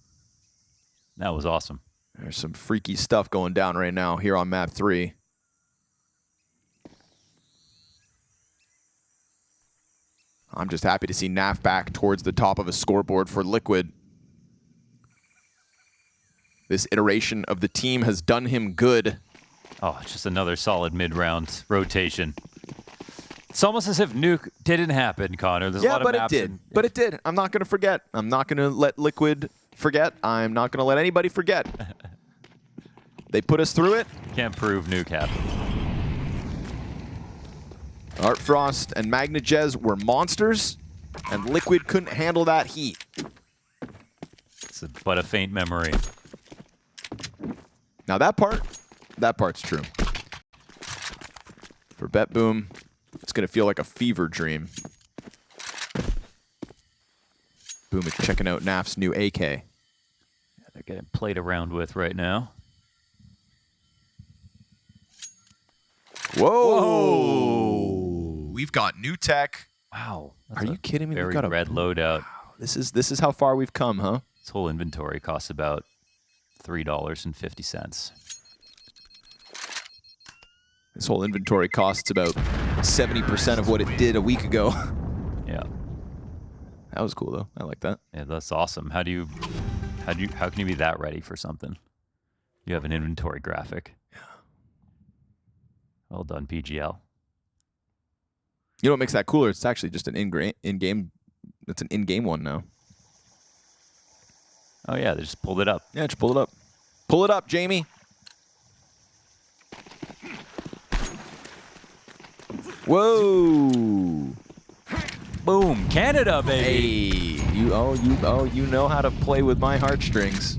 That was awesome. There's some freaky stuff going down right now here on map 3. I'm just happy to see NAF back towards the top of a scoreboard for Liquid. This iteration of the team has done him good. Oh, just another solid mid-round rotation. It's almost as if Nuke didn't happen, Connor. There's a lot of but it maps did. But it did. I'm not going to forget. I'm not going to let Liquid forget. I'm not going to let anybody forget. They put us through it. Can't prove Nuke happened. Artfrost and MagnaJez were monsters, and Liquid couldn't handle that heat. It's but a faint memory. Now that part's true. For BetBoom, it's going to feel like a fever dream. Boom is checking out NAF's new AK. Yeah, they're getting played around with right now. Whoa! We've got new tech. Wow. Are you kidding me? Very We've got red loadout. This is how far we've come, huh? This whole inventory costs about $3.50. This whole inventory costs about 70% of what it did a week ago. Yeah. That was cool though. I like that. Yeah, that's awesome. How can you be that ready for something? You have an inventory graphic. Yeah. Well done, PGL. You know what makes that cooler? It's actually just an in-game. It's an in-game one now. Oh yeah, they just pulled it up. Yeah, just pull it up. Pull it up, Jamie. Whoa! Boom, Canada, baby. Hey, you know how to play with my heartstrings.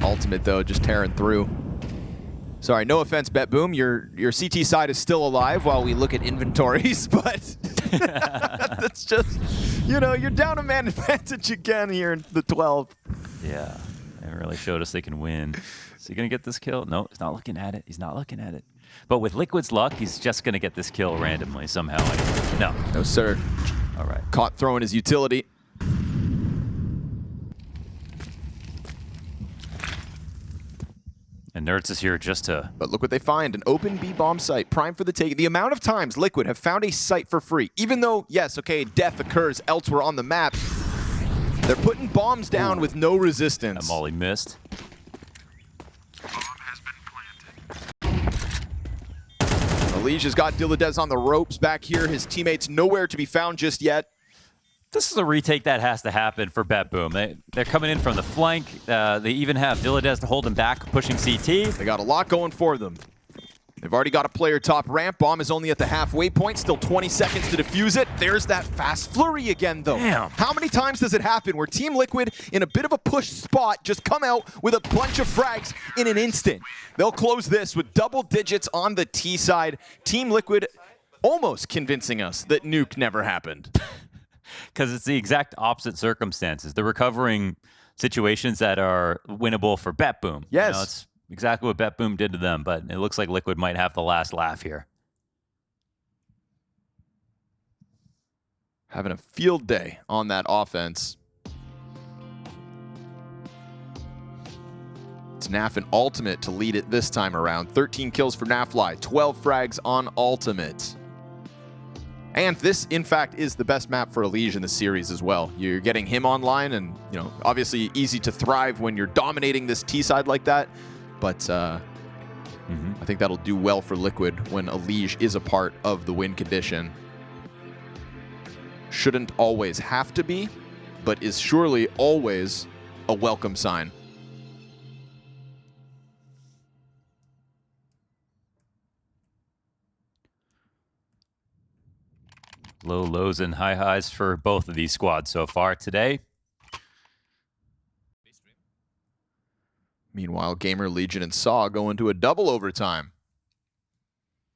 Ultimate though, just tearing through. Sorry, no offense, BetBoom. Your CT side is still alive while we look at inventories, but that's just, you know, you're down a man advantage again here in the 12. Yeah, they really showed us they can win. Is he gonna get this kill? No, he's not looking at it. He's not looking at it. But with Liquid's luck, he's just gonna get this kill randomly somehow. No. No, sir. All right. Caught throwing his utility. And Nerds is here just to... But look what they find, an open B-bomb site, prime for the take. The amount of times Liquid have found a site for free, even though, yes, okay, death occurs elsewhere on the map, they're putting bombs down with no resistance. That Molly missed. EliGE has got Dilladez on the ropes back here. His teammates nowhere to be found just yet. This is a retake that has to happen for BetBoom. They're coming in from the flank. They even have Dilladez to hold him back, pushing CT. They got a lot going for them. They've already got a player top ramp. Bomb is only at the halfway point. Still 20 seconds to defuse it. There's that fast flurry again, though. Damn. How many times does it happen where Team Liquid, in a bit of a push spot, just come out with a bunch of frags in an instant? They'll close this with double digits on the T side. Team Liquid almost convincing us that Nuke never happened. Because it's the exact opposite circumstances. They're recovering situations that are winnable for BetBoom. Yes. You know, it's exactly what BetBoom did to them, but it looks like Liquid might have the last laugh here. having a field day on that offense. It's Naf and Ultimate to lead it this time around. 13 kills for Nafly, 12 frags on Ultimate. And this, in fact, is the best map for EliGE in the series as well. You're getting him online, and obviously easy to thrive when you're dominating this T side like that. But I think that'll do well for Liquid when EliGE is a part of the win condition. Shouldn't always have to be, but is surely always a welcome sign. Low lows and high highs for both of these squads so far today. Meanwhile, GamerLegion and Saw go into a double overtime.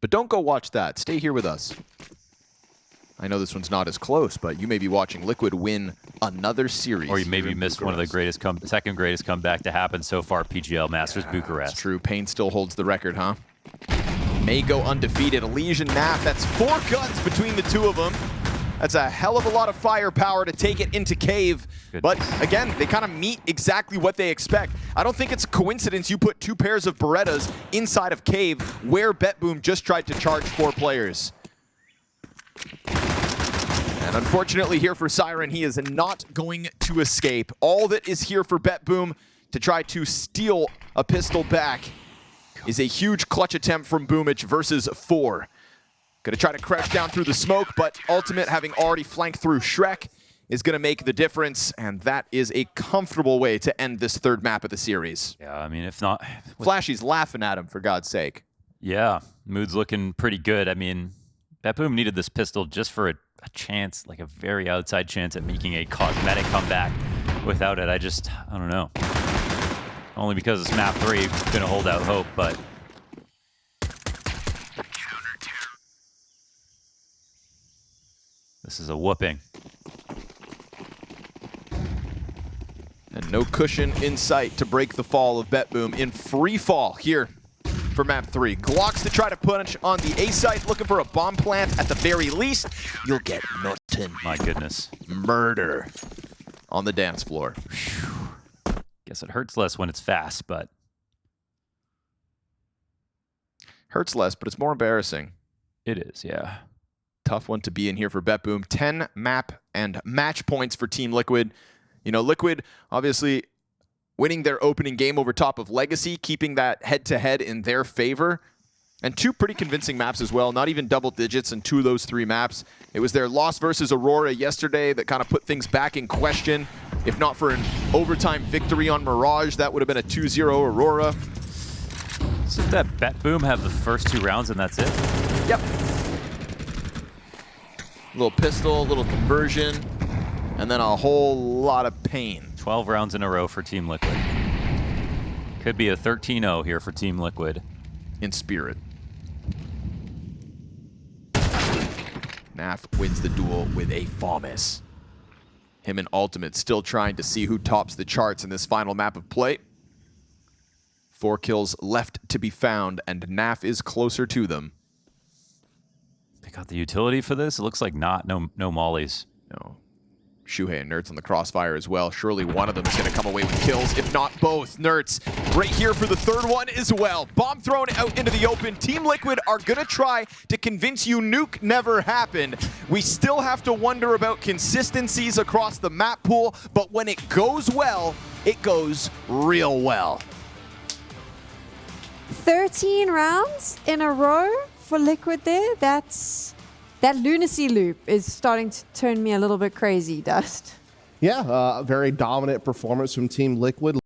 But don't go watch that. Stay here with us. I know this one's not as close, but you may be watching Liquid win another series. Or you maybe missed one of the greatest, second greatest comeback to happen so far, PGL Masters Bucharest. That's true. Payne still holds the record, huh? May go undefeated. EliGE and Naf, that's 4 guns between the two of them. That's a hell of a lot of firepower to take it into Cave. Good. But again, they kind of meet exactly what they expect. I don't think it's a coincidence you put 2 pairs of Berettas inside of Cave where BetBoom just tried to charge 4 players. And unfortunately here for Siren, he is not going to escape. All that is here for BetBoom to try to steal a pistol back is a huge clutch attempt from Boomich versus 4. Gonna try to crash down through the smoke, but Ultimate, having already flanked through Shrek, is gonna make the difference, and that is a comfortable way to end this 3rd map of the series. Yeah, I mean, if not... Flashy's laughing at him, for God's sake. Yeah, mood's looking pretty good. I mean, BetBoom needed this pistol just for a chance, like a very outside chance at making a cosmetic comeback. Without it, I don't know. Only because it's map 3, gonna hold out hope, but... This is a whooping. And no cushion in sight to break the fall of BetBoom in free fall here for map 3. Glocks to try to punish on the A site, looking for a bomb plant at the very least. You'll get nothing. My goodness. Murder on the dance floor. Guess it hurts less when it's fast, but... Hurts less, but it's more embarrassing. It is, yeah. Tough one to be in here for BetBoom. 10 map and match points for Team Liquid. Liquid obviously winning their opening game over top of Legacy, keeping that head-to-head in their favor. And 2 pretty convincing maps as well, not even double digits in 2 of those 3 maps. It was their loss versus Aurora yesterday that kind of put things back in question. If not for an overtime victory on Mirage, that would have been a 2-0 Aurora. So that BetBoom have the first 2 rounds and that's it? Yep. Little pistol, little conversion, and then a whole lot of pain. 12 rounds in a row for Team Liquid. Could be a 13-0 here for Team Liquid. In spirit. Naf wins the duel with a FAMAS. Him and Ultimate still trying to see who tops the charts in this final map of play. 4 kills left to be found, and Naf is closer to them. They got the utility for this? It looks like not. No mollies. No. Shuhei and Nerds on the crossfire as well. Surely one of them is going to come away with kills, if not both. Nerds right here for the 3rd one as well. Bomb thrown out into the open. Team Liquid are going to try to convince you Nuke never happened. We still have to wonder about consistencies across the map pool, but when it goes well, it goes real well. 13 rounds in a row for Liquid there. That lunacy loop is starting to turn me a little bit crazy, Dust. Yeah, very dominant performance from Team Liquid.